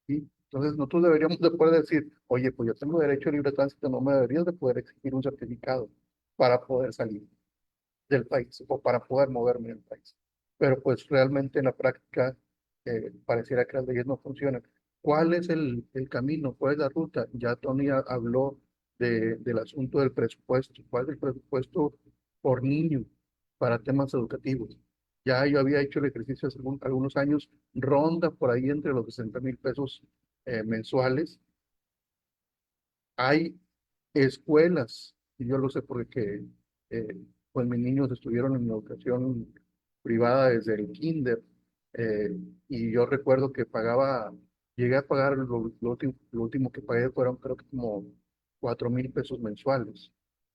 ¿Sí? Entonces nosotros deberíamos de poder decir, oye, pues yo tengo derecho a libre tránsito, no me deberías de poder exigir un certificado para poder salir del país o para poder moverme en el país. Pero pues realmente en la práctica pareciera que las leyes no funcionan. ¿Cuál es el camino? ¿Cuál es la ruta? Ya Tony habló del asunto del presupuesto. ¿Cuál es el presupuesto por niño para temas educativos? Ya yo había hecho el ejercicio hace algunos años, ronda por ahí entre los 60,000 pesos mensuales. Hay escuelas, y yo lo sé porque eh, pues mis niños estuvieron en educación privada desde el kinder, y yo recuerdo que llegué a pagar lo último que pagué fueron creo que como 4,000 pesos mensuales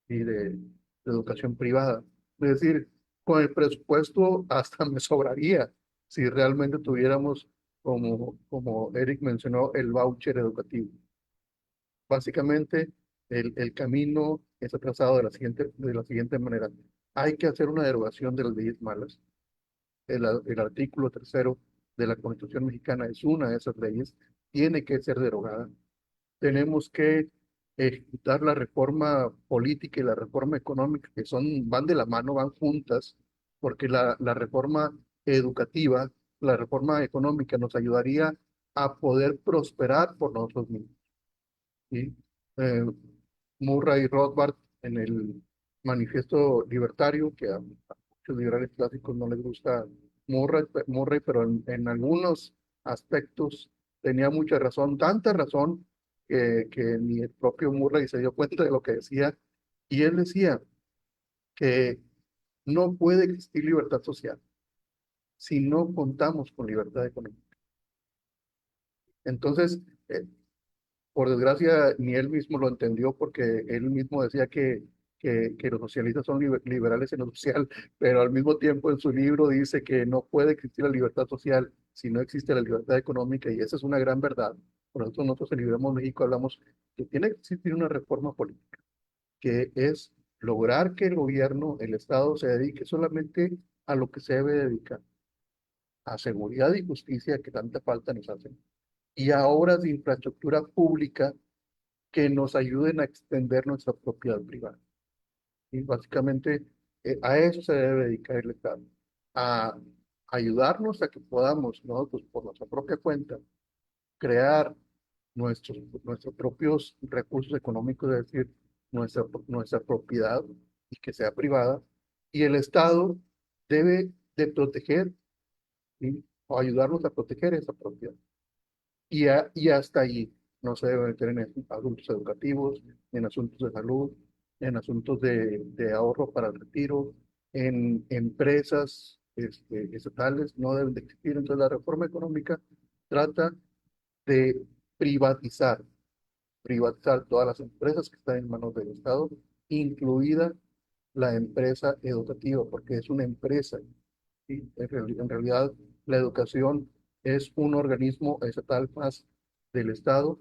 y de educación privada. Es decir, con el presupuesto hasta me sobraría si realmente tuviéramos, como Eric mencionó, el voucher educativo. Básicamente, el camino está trazado de la siguiente manera. Hay que hacer una derogación de las leyes malas. El artículo 3º de la Constitución mexicana es una de esas leyes. Tiene que ser derogada. Tenemos que ejecutar la reforma política y la reforma económica, que van de la mano, van juntas, porque la reforma educativa, la reforma económica nos ayudaría a poder prosperar por nosotros mismos. ¿Sí? Eh, Murray Rothbard en el Manifiesto Libertario, que muchos liberales clásicos no les gusta Murray, pero en algunos aspectos tenía mucha razón, tanta razón que ni el propio Murray se dio cuenta de lo que decía, y él decía que no puede existir libertad social si no contamos con libertad económica. Entonces, por desgracia, ni él mismo lo entendió porque él mismo decía que los socialistas son liberales en lo social, pero al mismo tiempo en su libro dice que no puede existir la libertad social si no existe la libertad económica, y esa es una gran verdad. Por eso nosotros en Libremos México hablamos que tiene que existir una reforma política, que es lograr que el gobierno, el Estado, se dedique solamente a lo que se debe dedicar, a seguridad y justicia que tanta falta nos hacen, y a obras de infraestructura pública que nos ayuden a extender nuestra propiedad privada. Y básicamente a eso se debe dedicar el Estado, a ayudarnos a que podamos nosotros por nuestra propia cuenta crear nuestros propios recursos económicos, es decir, nuestra propiedad, y que sea privada, y el Estado debe de proteger, ¿sí? O ayudarnos a proteger esa propiedad. Y hasta allí no se debe meter en asuntos educativos, en asuntos de salud, en asuntos de ahorro para el retiro, en empresas estatales, no deben de existir. Entonces la reforma económica trata de privatizar, privatizar todas las empresas que están en manos del Estado, incluida la empresa educativa, porque es una empresa. ¿Sí? En realidad, la educación es un organismo estatal más del Estado,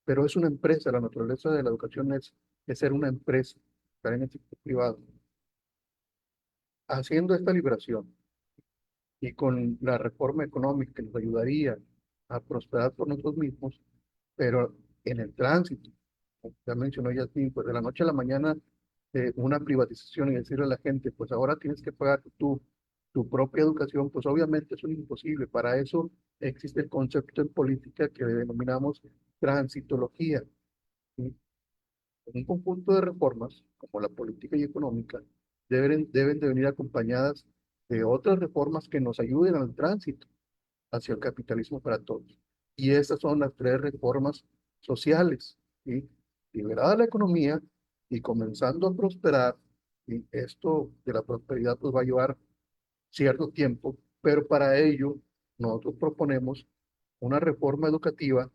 pero es una empresa. La naturaleza de la educación es ser una empresa, estar en el sector privado. Haciendo esta liberación y con la reforma económica que nos ayudaría a prosperar por nosotros mismos, pero en el tránsito, como ya mencionó Yasmin, pues de la noche a la mañana, una privatización y decirle a la gente, pues ahora tienes que pagar tu propia educación, pues obviamente eso es imposible. Para eso existe el concepto en política que denominamos transitología, ¿sí? Un conjunto de reformas, como la política y económica, deben de venir acompañadas de otras reformas que nos ayuden al tránsito hacia el capitalismo para todos. Y esas son las tres reformas sociales, ¿sí? Liberada la economía y comenzando a prosperar, y esto de la prosperidad pues va a llevar cierto tiempo, pero para ello nosotros proponemos una reforma educativa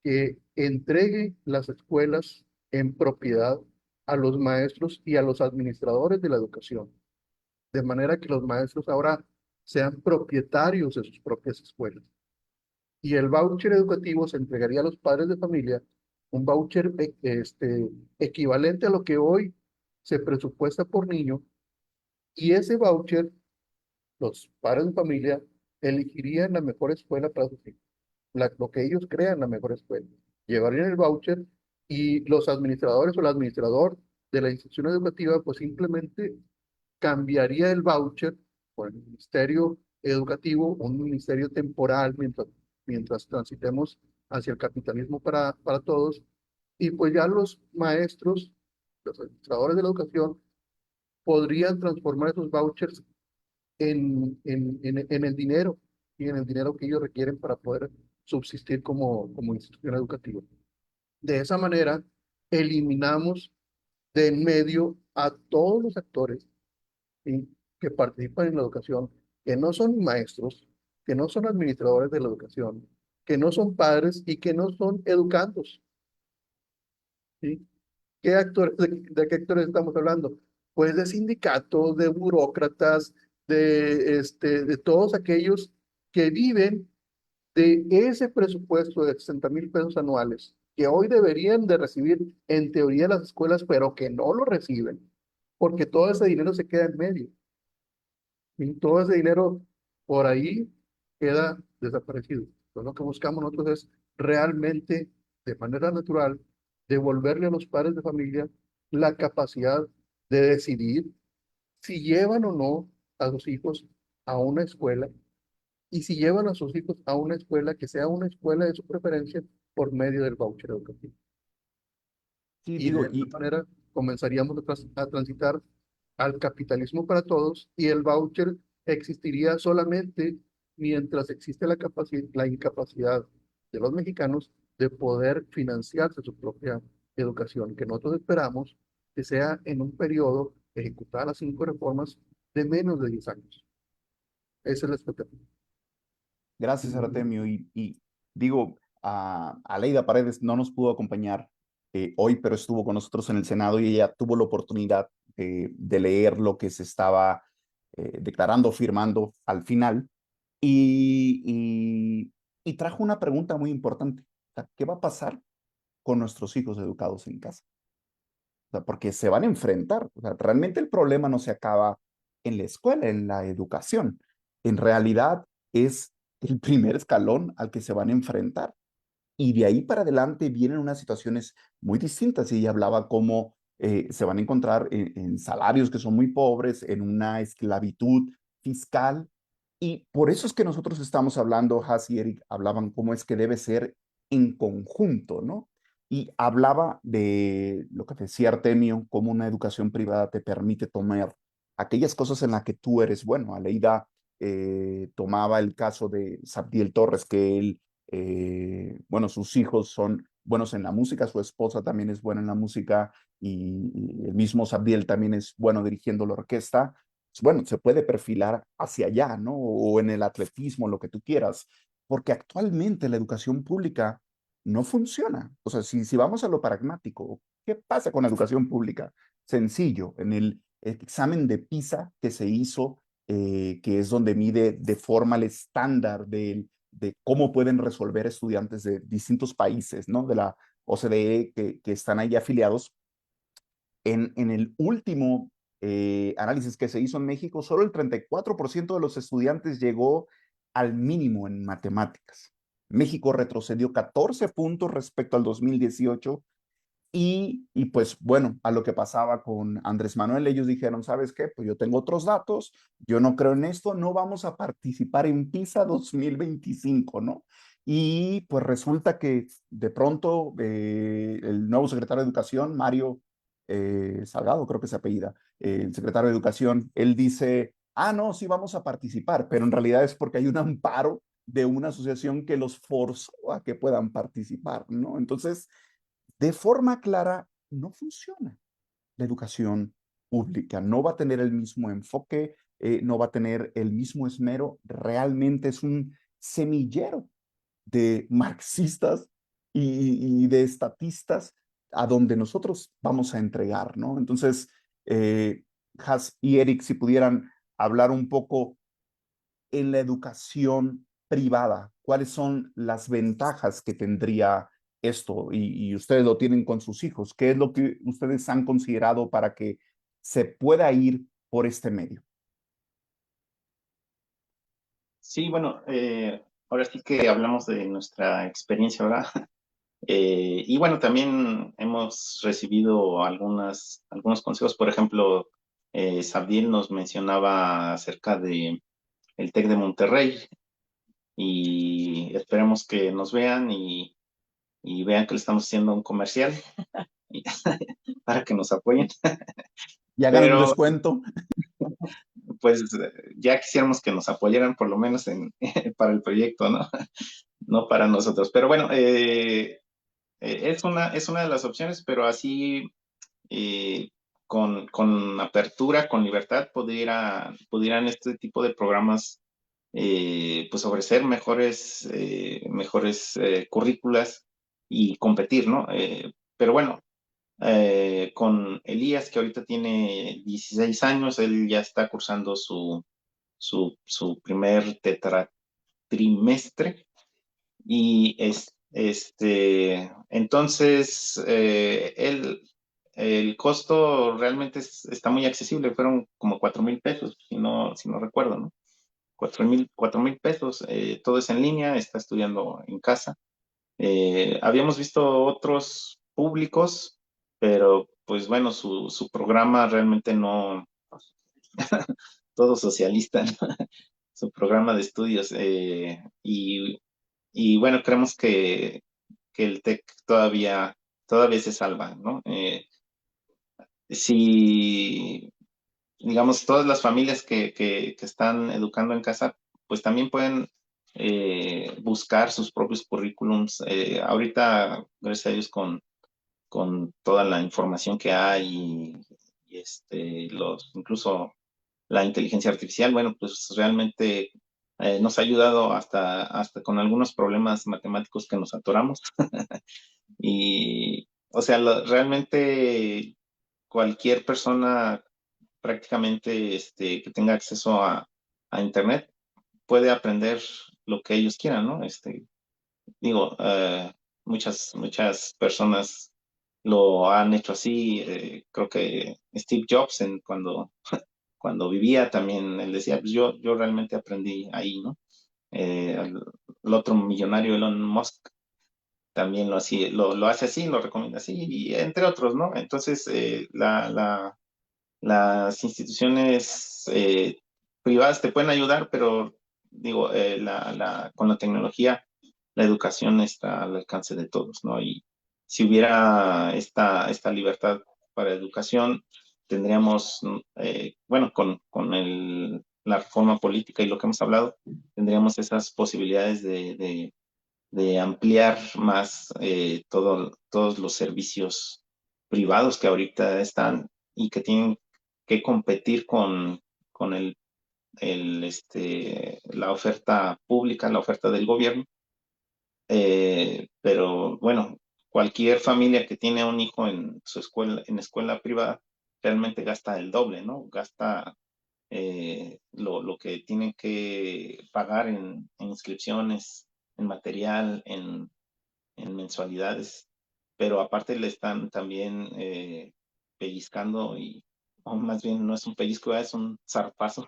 que entregue las escuelas en propiedad a los maestros y a los administradores de la educación, de manera que los maestros ahora sean propietarios de sus propias escuelas. Y el voucher educativo se entregaría a los padres de familia, un voucher equivalente a lo que hoy se presupuesta por niño, y ese voucher los padres de familia elegirían la mejor escuela para sus hijos, lo que ellos crean la mejor escuela. Llevarían el voucher, y los administradores o el administrador de la institución educativa pues simplemente cambiaría el voucher por el ministerio educativo, un ministerio temporal mientras transitemos hacia el capitalismo para todos, y pues ya los maestros, los administradores de la educación, podrían transformar esos vouchers en el dinero, y en el dinero que ellos requieren para poder subsistir como institución educativa. De esa manera, eliminamos de en medio a todos los actores, ¿sí? Que participan en la educación, que no son maestros, que no son administradores de la educación, que no son padres y que no son educandos, ¿sí? ¿Qué actores, de qué actores estamos hablando? Pues de sindicatos, de burócratas, de todos aquellos que viven de ese presupuesto de 60,000 pesos anuales, que hoy deberían de recibir en teoría las escuelas, pero que no lo reciben, porque todo ese dinero se queda en medio. Y todo ese dinero por ahí queda desaparecido. Entonces, lo que buscamos nosotros es realmente, de manera natural, devolverle a los padres de familia la capacidad de decidir si llevan o no a sus hijos a una escuela, y si llevan a sus hijos a una escuela que sea una escuela de su preferencia por medio del voucher educativo. Sí, Y de digo, esta manera comenzaríamos a transitar al capitalismo para todos y el voucher existiría solamente mientras existe la incapacidad de los mexicanos de poder financiarse su propia educación, que nosotros esperamos que sea en un periodo ejecutar las 5 reformas de menos de 10 años. Esa es la expectativa. Gracias, Artemio. Y digo, Aleida Paredes no nos pudo acompañar hoy, pero estuvo con nosotros en el Senado y ella tuvo la oportunidad de leer lo que se estaba declarando, firmando al final. Y, y trajo una pregunta muy importante. O sea, ¿qué va a pasar con nuestros hijos educados en casa? O sea, porque se van a enfrentar. O sea, realmente el problema no se acaba en la escuela, en la educación. En realidad es el primer escalón al que se van a enfrentar. Y de ahí para adelante vienen unas situaciones muy distintas. Y ella hablaba cómo se van a encontrar en salarios que son muy pobres, en una esclavitud fiscal. Y por eso es que nosotros estamos hablando, Has y Eric hablaban cómo es que debe ser en conjunto, ¿no? Y hablaba de lo que decía Artemio, cómo una educación privada te permite tomar aquellas cosas en las que tú eres bueno. Aleida tomaba el caso de Sabdiel Torres, que él bueno, sus hijos son buenos en la música, su esposa también es buena en la música y el mismo Sabdiel también es bueno dirigiendo la orquesta. Bueno, se puede perfilar hacia allá, ¿no? O en el atletismo, lo que tú quieras, porque actualmente la educación pública no funciona. O sea, si vamos a lo pragmático, ¿qué pasa con la educación pública? Sencillo, en el examen de PISA que se hizo, que es donde mide de forma el estándar de cómo pueden resolver estudiantes de distintos países, ¿no? De la OCDE que están ahí afiliados. En el último análisis que se hizo en México, solo el 34% de los estudiantes llegó al mínimo en matemáticas. México retrocedió 14 puntos respecto al 2018 y pues bueno, a lo que pasaba con Andrés Manuel, ellos dijeron, ¿sabes qué? Pues yo tengo otros datos, yo no creo en esto, no vamos a participar en PISA 2025, ¿no? Y pues resulta que de pronto el nuevo secretario de Educación, Mario Salgado, creo que se apellida, el secretario de Educación, él dice, no, sí vamos a participar, pero en realidad es porque hay un amparo de una asociación que los forzó a que puedan participar, ¿no? Entonces, de forma clara, no funciona la educación pública, no va a tener el mismo enfoque, no va a tener el mismo esmero, realmente es un semillero de marxistas y de estatistas a donde nosotros vamos a entregar, ¿no? Entonces, Has y Eric, si pudieran hablar un poco en la educación privada, ¿cuáles son las ventajas que tendría esto? Y ustedes lo tienen con sus hijos. ¿Qué es lo que ustedes han considerado para que se pueda ir por este medio? Sí, bueno, ahora sí que hablamos de nuestra experiencia, ¿verdad? Y bueno, también hemos recibido algunos consejos. Por ejemplo, Sabdiel nos mencionaba acerca de el TEC de Monterrey y esperemos que nos vean y vean que le estamos haciendo un comercial para que nos apoyen. Y hagan un Pero descuento. pues ya quisiéramos que nos apoyaran por lo menos para el proyecto, ¿no? No para nosotros. Pero bueno, es una de las opciones, pero así eh, con apertura, con libertad, pudieran este tipo de programas pues ofrecer mejores currículas y competir, ¿no? Pero bueno, con Elías, que ahorita tiene 16 años, él ya está cursando su primer trimestre y entonces el costo realmente está muy accesible, fueron como 4,000 pesos, si no recuerdo, ¿no? 4,000 pesos, todo es en línea, está estudiando en casa. Habíamos visto otros públicos, pero pues bueno, su programa realmente no, todo socialista, ¿no? Su programa de estudios. Y bueno, creemos que el TEC todavía se salva, ¿no? Si, digamos, todas las familias que están educando en casa, pues también pueden buscar sus propios currículums. Ahorita, gracias a Dios, con toda la información que hay y incluso la inteligencia artificial, bueno, pues realmente nos ha ayudado hasta con algunos problemas matemáticos que nos atoramos. Y, o sea, realmente cualquier persona prácticamente que tenga acceso a Internet puede aprender lo que ellos quieran, ¿no? Digo, muchas personas lo han hecho así. Creo que Steve Jobs, cuando vivía también, él decía, pues yo realmente aprendí ahí, ¿no? El otro millonario, Elon Musk, también lo hace así, lo recomienda así, y entre otros, ¿no? Entonces, las instituciones privadas te pueden ayudar, pero digo, con la tecnología, la educación está al alcance de todos, ¿no? Y si hubiera esta libertad para educación, tendríamos, bueno, la reforma política y lo que hemos hablado, tendríamos esas posibilidades de ampliar más todos los servicios privados que ahorita están y que tienen que competir con la oferta pública, la oferta del gobierno. Pero bueno, cualquier familia que tiene un hijo en su escuela, en escuela privada, realmente gasta el doble, ¿no? Gasta lo que tienen que pagar en inscripciones, en material, en mensualidades, pero aparte le están también pellizcando, o más bien no es un pellizco, es un zarpazo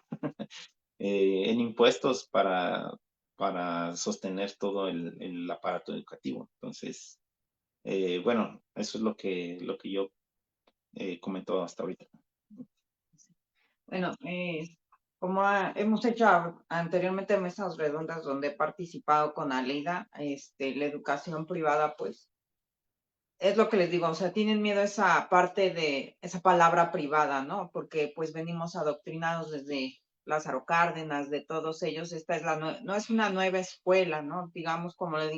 en impuestos para sostener todo el aparato educativo. Entonces, bueno, eso es lo que yo comento hasta ahorita. Bueno, como hemos hecho anteriormente mesas redondas donde he participado con Aleida, la educación privada, pues, es lo que les digo, o sea, tienen miedo a esa parte de esa palabra privada, ¿no? Porque pues venimos adoctrinados desde Lázaro Cárdenas, de todos ellos, esta es no es una nueva escuela, ¿no? Digamos, como le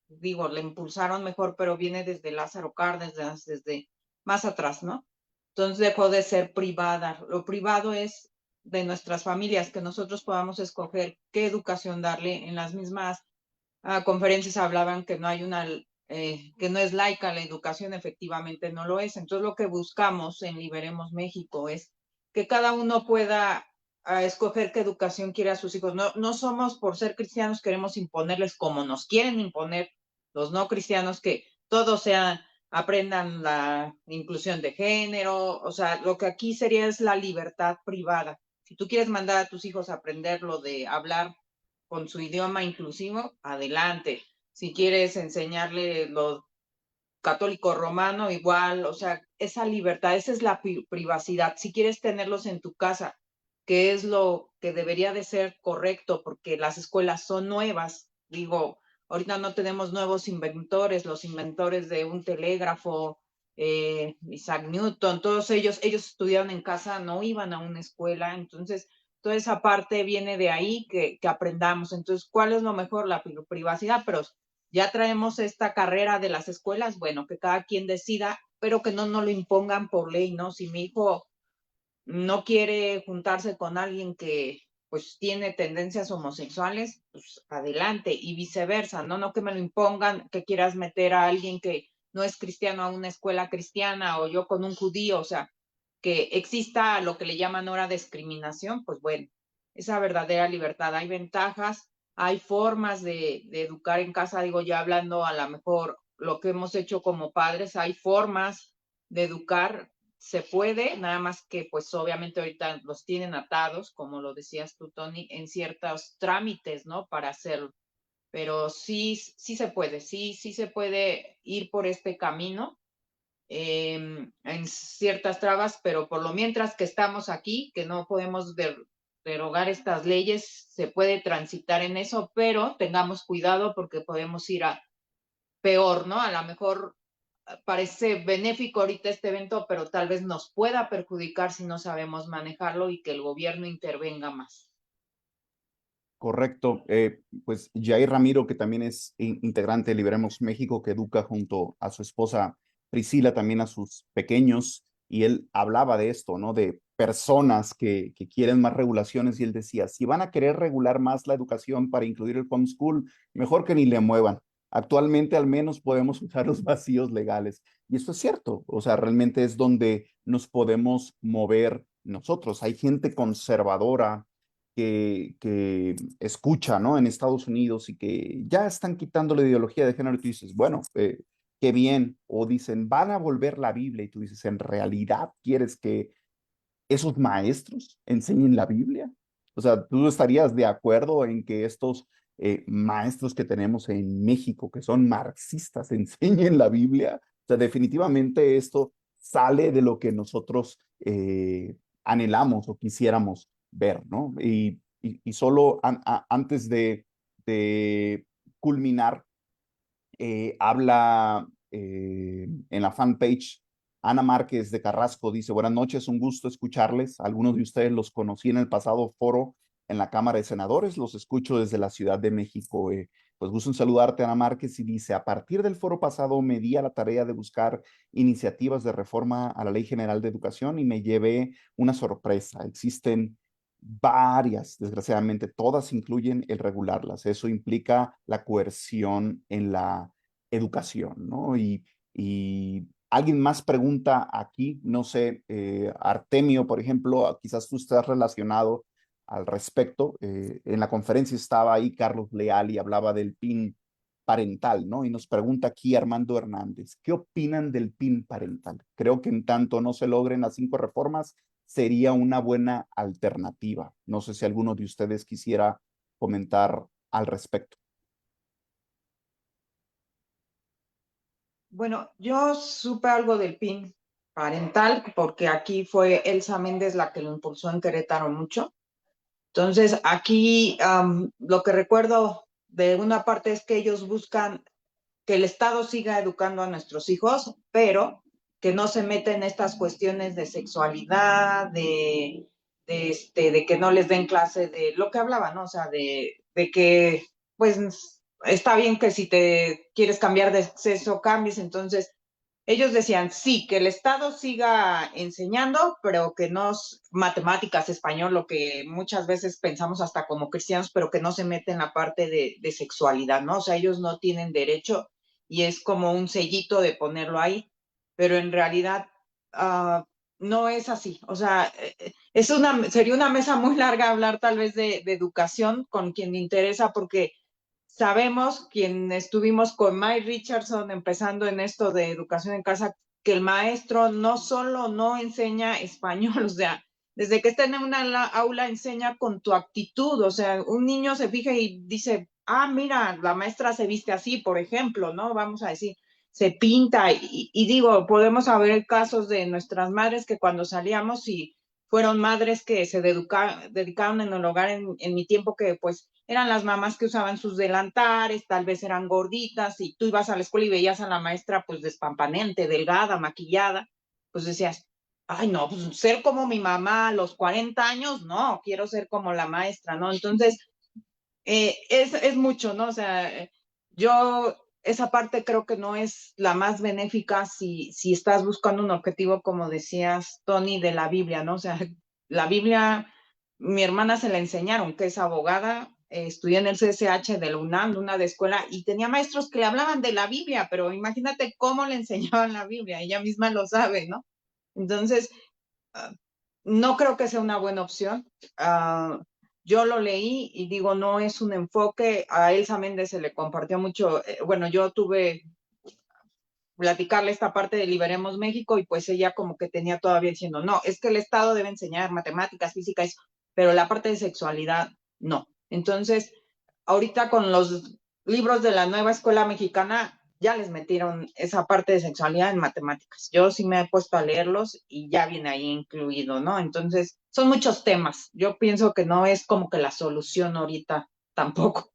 digo, le impulsaron mejor, pero viene desde Lázaro Cárdenas, desde más atrás, ¿no? Entonces dejó de ser privada. Lo privado es de nuestras familias, que nosotros podamos escoger qué educación darle. En las mismas conferencias hablaban que no hay que no es laica la educación, efectivamente no lo es. Entonces lo que buscamos en Liberemos México es que cada uno pueda escoger qué educación quiere a sus hijos. No somos, por ser cristianos, queremos imponerles como nos quieren imponer los no cristianos, que todos aprendan la inclusión de género. O sea, lo que aquí sería es la libertad privada. Si tú quieres mandar a tus hijos a aprender lo de hablar con su idioma inclusivo, adelante. Si quieres enseñarle lo católico romano, igual, o sea, esa libertad, esa es la privacidad. Si quieres tenerlos en tu casa, que es lo que debería de ser correcto, porque las escuelas son nuevas. Digo, ahorita no tenemos nuevos inventores, los inventores de un telégrafo, Isaac Newton, todos ellos estudiaron en casa, no iban a una escuela. Entonces toda esa parte viene de ahí, que aprendamos. Entonces, ¿cuál es lo mejor? La privacidad, pero ya traemos esta carrera de las escuelas, bueno, que cada quien decida, pero que no lo impongan por ley, ¿no? Si mi hijo no quiere juntarse con alguien que pues tiene tendencias homosexuales, pues adelante, y viceversa, ¿no? No que me lo impongan, que quieras meter a alguien que no es cristiano a una escuela cristiana, o yo con un judío. O sea, que exista lo que le llaman ahora discriminación. Pues bueno, esa verdadera libertad. Hay ventajas, hay formas de educar en casa. Digo, ya hablando a lo mejor lo que hemos hecho como padres, hay formas de educar. Se puede, nada más que pues obviamente ahorita los tienen atados, como lo decías tú, Tony, en ciertos trámites, ¿no? Para hacerlo. Pero sí se puede, sí se puede ir por este camino, en ciertas trabas, pero por lo mientras que estamos aquí, que no podemos derogar estas leyes, se puede transitar en eso, pero tengamos cuidado porque podemos ir a peor, ¿no? A lo mejor parece benéfico ahorita este evento, pero tal vez nos pueda perjudicar si no sabemos manejarlo y que el gobierno intervenga más. Correcto. Pues Jair Ramiro, que también es integrante de Liberemos México, que educa junto a su esposa Priscila, también a sus pequeños, y él hablaba de esto, ¿no? De personas que quieren más regulaciones, y él decía, si van a querer regular más la educación para incluir el homeschool, mejor que ni le muevan. Actualmente al menos podemos usar los vacíos legales. Y esto es cierto, o sea, realmente es donde nos podemos mover nosotros. Hay gente conservadora que escucha, ¿no? En Estados Unidos y que ya están quitando la ideología de género y tú dices, bueno, qué bien. O dicen, van a volver la Biblia y tú dices, ¿en realidad quieres que esos maestros enseñen la Biblia? O sea, ¿tú estarías de acuerdo en que estos maestros que tenemos en México, que son marxistas, enseñen la Biblia? O sea, definitivamente esto sale de lo que nosotros anhelamos o quisiéramos ver, ¿no? Y solo antes de culminar, habla en la fanpage Ana Márquez de Carrasco, dice, buenas noches, un gusto escucharles. Algunos de ustedes los conocí en el pasado foro en la Cámara de Senadores, los escucho desde la Ciudad de México. Pues gusto en saludarte, Ana Márquez, y dice, a partir del foro pasado me di a la tarea de buscar iniciativas de reforma a la Ley General de Educación y me llevé una sorpresa. Existen varias, desgraciadamente, todas incluyen el regularlas. Eso implica la coerción en la educación, ¿no? Y alguien más pregunta aquí, no sé, Artemio, por ejemplo, quizás tú estás relacionado al respecto. En la conferencia estaba ahí Carlos Leal y hablaba del PIN parental, ¿no? Y nos pregunta aquí Armando Hernández, ¿qué opinan del PIN parental? Creo que en tanto no se logren las 5 reformas, sería una buena alternativa. No sé si alguno de ustedes quisiera comentar al respecto. Bueno, yo supe algo del PIN parental porque aquí fue Elsa Méndez la que lo impulsó en Querétaro mucho. Entonces, aquí lo que recuerdo de una parte es que ellos buscan que el Estado siga educando a nuestros hijos, pero que no se meta en estas cuestiones de sexualidad, de que no les den clase de lo que hablaba, ¿no? O sea, de que, pues, está bien que si te quieres cambiar de sexo, cambies. Entonces, ellos decían, sí, que el Estado siga enseñando, pero que no matemáticas, español, lo que muchas veces pensamos hasta como cristianos, pero que no se mete en la parte de sexualidad, ¿no? O sea, ellos no tienen derecho y es como un sellito de ponerlo ahí, pero en realidad no es así. O sea, sería una mesa muy larga hablar tal vez de educación con quien le interesa, porque sabemos, quien estuvimos con Mike Richardson empezando en esto de educación en casa, que el maestro no solo no enseña español, o sea, desde que está en una aula enseña con tu actitud. O sea, un niño se fija y dice, ah, mira, la maestra se viste así, por ejemplo, ¿no? Vamos a decir, se pinta y digo, podemos haber casos de nuestras madres que cuando salíamos y fueron madres que se dedicaron en el hogar en mi tiempo, que pues eran las mamás que usaban sus delantares, tal vez eran gorditas, y tú ibas a la escuela y veías a la maestra pues despampanante, delgada, maquillada, pues decías, ay no, pues ser como mi mamá a los 40 años, no, quiero ser como la maestra, ¿no? Entonces, es mucho, ¿no? O sea, yo esa parte creo que no es la más benéfica si estás buscando un objetivo, como decías, Tony, de la Biblia, ¿no? O sea, la Biblia, mi hermana se la enseñaron, que es abogada, estudié en el CSH de la UNAM, una de escuela, y tenía maestros que le hablaban de la Biblia, pero imagínate cómo le enseñaban la Biblia, ella misma lo sabe, ¿no? Entonces, no creo que sea una buena opción. Yo lo leí y digo, no es un enfoque. A Elsa Méndez se le compartió mucho. Bueno, yo tuve platicarle esta parte de Liberemos México y pues ella como que tenía todavía diciendo, no, es que el Estado debe enseñar matemáticas, física, eso, pero la parte de sexualidad, no. Entonces, ahorita con los libros de la nueva escuela mexicana, ya les metieron esa parte de sexualidad en matemáticas. Yo sí me he puesto a leerlos y ya viene ahí incluido, ¿no? Entonces, son muchos temas. Yo pienso que no es como que la solución ahorita tampoco.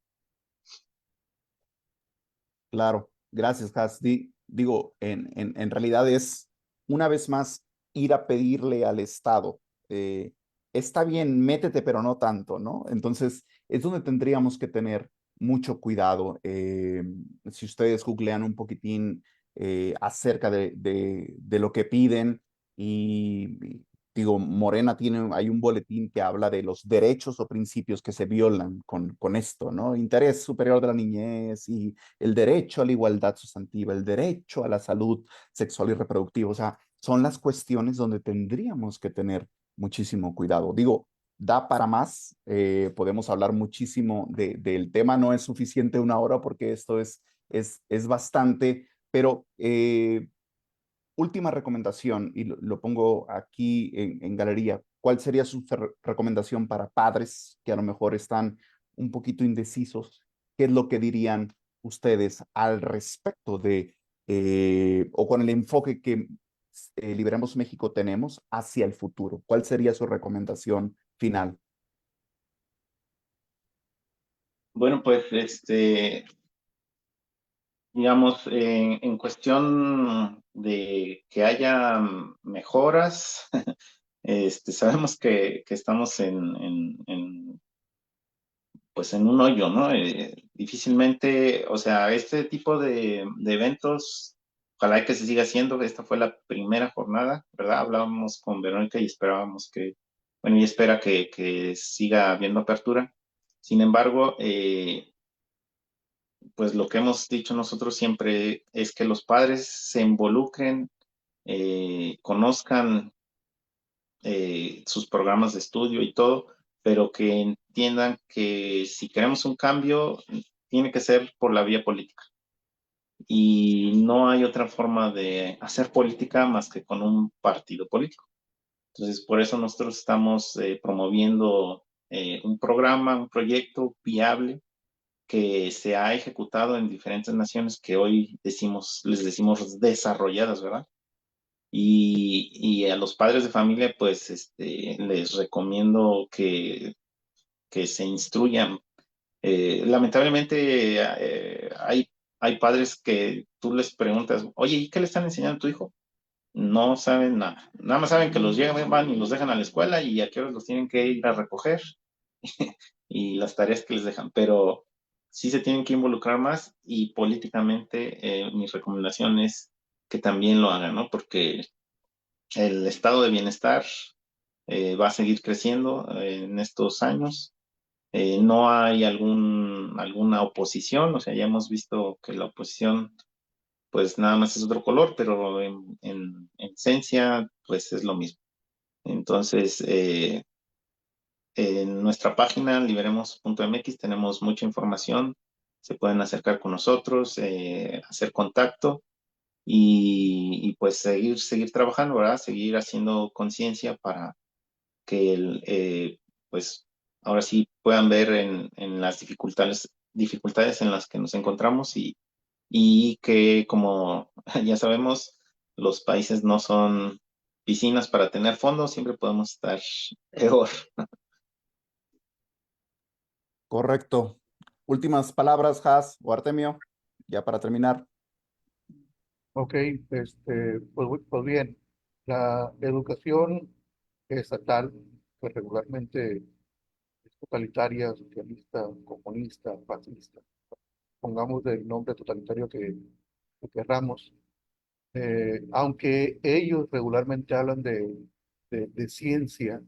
Claro, gracias, Hasdi. digo, en realidad es, una vez más, ir a pedirle al Estado, está bien, métete, pero no tanto, ¿no? Entonces, es donde tendríamos que tener mucho cuidado. Si ustedes googlean un poquitín acerca de lo que piden y digo, Morena tiene, hay un boletín que habla de los derechos o principios que se violan con esto, ¿no? Interés superior de la niñez y el derecho a la igualdad sustantiva, el derecho a la salud sexual y reproductiva. O sea, son las cuestiones donde tendríamos que tener muchísimo cuidado. Digo, da para más, podemos hablar muchísimo del tema, no es suficiente una hora porque esto es bastante, pero última recomendación, y lo pongo aquí en galería, ¿cuál sería su recomendación para padres que a lo mejor están un poquito indecisos? ¿Qué es lo que dirían ustedes al respecto o con el enfoque que Liberemos México tenemos hacia el futuro? ¿Cuál sería su recomendación final? Bueno, pues digamos, en cuestión de que haya mejoras, sabemos que estamos pues en un hoyo, ¿no? Difícilmente, o sea, este tipo de eventos, ojalá que se siga haciendo. Esta fue la primera jornada, ¿verdad? Hablábamos con Verónica y esperábamos bueno, y espera que siga habiendo apertura. Sin embargo, pues lo que hemos dicho nosotros siempre es que los padres se involucren, conozcan sus programas de estudio y todo, pero que entiendan que si queremos un cambio, tiene que ser por la vía política. Y no hay otra forma de hacer política más que con un partido político. Entonces, por eso nosotros estamos promoviendo un programa, un proyecto viable que se ha ejecutado en diferentes naciones que hoy les decimos desarrolladas, ¿verdad? Y a los padres de familia, pues les recomiendo que se instruyan. Lamentablemente hay padres que tú les preguntas, oye, ¿y qué le están enseñando a tu hijo? No saben nada. Nada más saben que los llegan, van y los dejan a la escuela y a qué horas los tienen que ir a recoger y las tareas que les dejan. Pero sí se tienen que involucrar más y políticamente mi recomendación es que también lo hagan, ¿no? Porque el estado de bienestar va a seguir creciendo en estos años. No hay alguna oposición, o sea, ya hemos visto que la oposición pues nada más es otro color, pero en esencia pues es lo mismo. Entonces, en nuestra página liberemos.mx tenemos mucha información, se pueden acercar con nosotros, hacer contacto y pues seguir trabajando, ¿verdad? Seguir haciendo conciencia para que pues ahora sí puedan ver en las dificultades en las que nos encontramos y que como ya sabemos, los países no son piscinas para tener fondos, siempre podemos estar peor. Correcto. Últimas palabras, Has o Artemio, ya para terminar. Ok, pues bien, la educación estatal, que regularmente es totalitaria, socialista, comunista, fascista, pongamos el nombre totalitario que querramos, aunque ellos regularmente hablan de ciencia,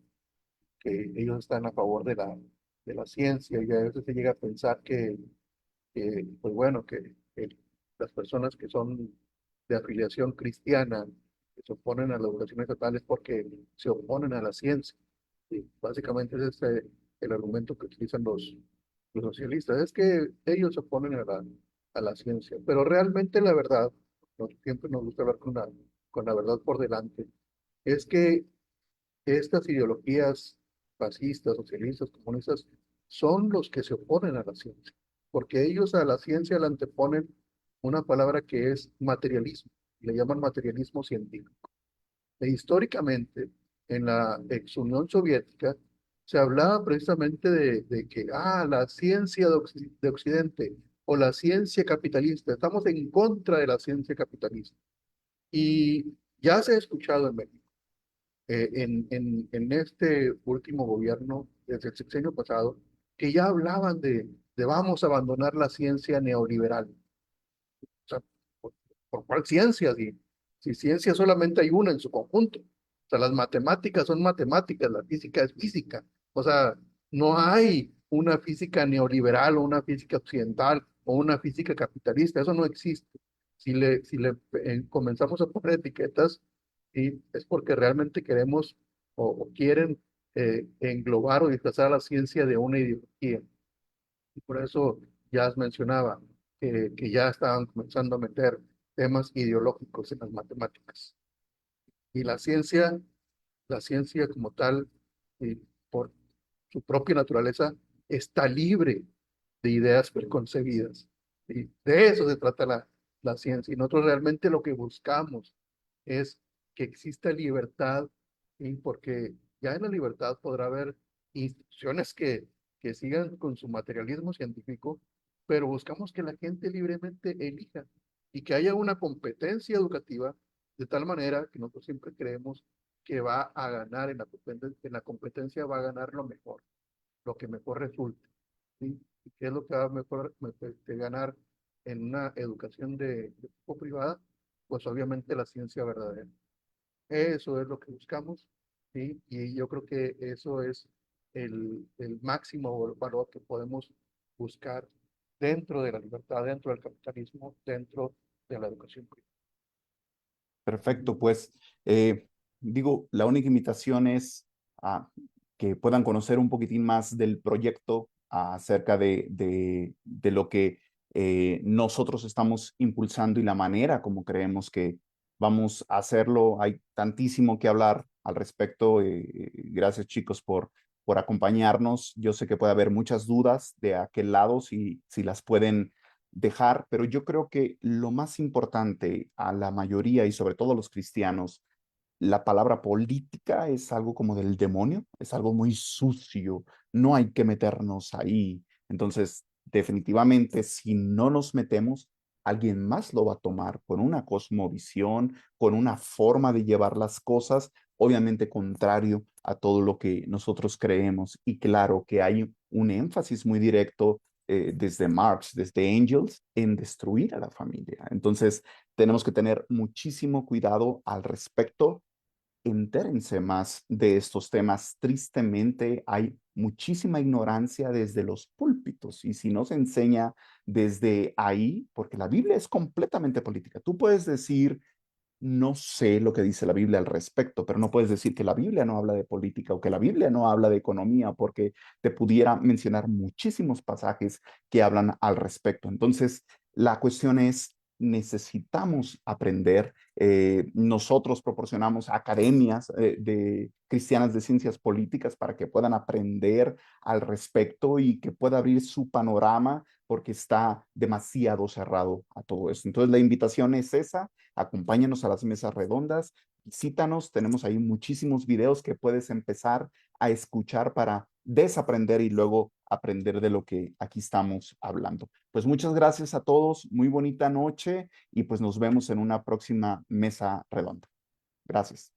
que ellos están a favor de la ciencia, y a veces se llega a pensar pues bueno, que las personas que son de afiliación cristiana, que se oponen a la educación estatal es porque se oponen a la ciencia. Sí, básicamente ese es el argumento que utilizan los socialistas, es que ellos se oponen a la ciencia, pero realmente la verdad, siempre nos gusta hablar con la verdad por delante, es que estas ideologías fascistas, socialistas, comunistas, son los que se oponen a la ciencia, porque ellos a la ciencia le anteponen una palabra que es materialismo, le llaman materialismo científico. E históricamente, en la ex Unión Soviética, se hablaba precisamente de que la ciencia de Occidente o la ciencia capitalista. Estamos en contra de la ciencia capitalista. Y ya se ha escuchado en México, en este último gobierno, desde el sexenio pasado, que ya hablaban de vamos a abandonar la ciencia neoliberal. O sea, ¿por cuál ciencia? Si ciencia solamente hay una en su conjunto. O sea, las matemáticas son matemáticas, la física es física. O sea, no hay una física neoliberal o una física occidental o una física capitalista. Eso no existe. Si le comenzamos a poner etiquetas, y es porque realmente queremos o quieren englobar o disfrazar a la ciencia de una ideología. Y por eso ya mencionaba que ya estaban comenzando a meter temas ideológicos en las matemáticas. Y la ciencia como tal, por su propia naturaleza, está libre de ideas preconcebidas. Y de eso se trata la ciencia. Y nosotros realmente lo que buscamos es que exista libertad, y porque ya en la libertad podrá haber instituciones que sigan con su materialismo científico, pero buscamos que la gente libremente elija y que haya una competencia educativa de tal manera que nosotros siempre creemos que va a ganar en la competencia va a ganar lo que mejor resulte. ¿Sí? ¿Y qué es lo que va a mejor ganar en una educación de tipo privada? Pues obviamente la ciencia verdadera. Eso es lo que buscamos, ¿sí? Y yo creo que eso es el máximo valor que podemos buscar dentro de la libertad, dentro del capitalismo, dentro de la educación privada. Perfecto, pues digo, la única invitación es que puedan conocer un poquitín más del proyecto acerca de lo que nosotros estamos impulsando y la manera como creemos que vamos a hacerlo. Hay tantísimo que hablar al respecto. Gracias, chicos, por acompañarnos. Yo sé que puede haber muchas dudas de aquel lado, si las pueden dejar, pero yo creo que lo más importante a la mayoría y sobre todo a los cristianos, la palabra política es algo como del demonio, es algo muy sucio, no hay que meternos ahí. Entonces, definitivamente, si no nos metemos, alguien más lo va a tomar con una cosmovisión, con una forma de llevar las cosas, obviamente contrario a todo lo que nosotros creemos. Y claro que hay un énfasis muy directo desde Marx, desde Engels, en destruir a la familia. Entonces, tenemos que tener muchísimo cuidado al respecto. Entérense más de estos temas. Tristemente, hay muchísima ignorancia desde los púlpitos y si no se enseña desde ahí, porque la Biblia es completamente política. Tú puedes decir, no sé lo que dice la Biblia al respecto, pero no puedes decir que la Biblia no habla de política o que la Biblia no habla de economía, porque te pudiera mencionar muchísimos pasajes que hablan al respecto. Entonces, la cuestión es, necesitamos aprender. Nosotros proporcionamos academias de cristianas de ciencias políticas para que puedan aprender al respecto y que pueda abrir su panorama porque está demasiado cerrado a todo esto. Entonces, la invitación es esa. Acompáñanos a las mesas redondas, visítanos, tenemos ahí muchísimos videos que puedes empezar a escuchar para desaprender y luego aprender de lo que aquí estamos hablando. Pues muchas gracias a todos, muy bonita noche y pues nos vemos en una próxima mesa redonda. Gracias.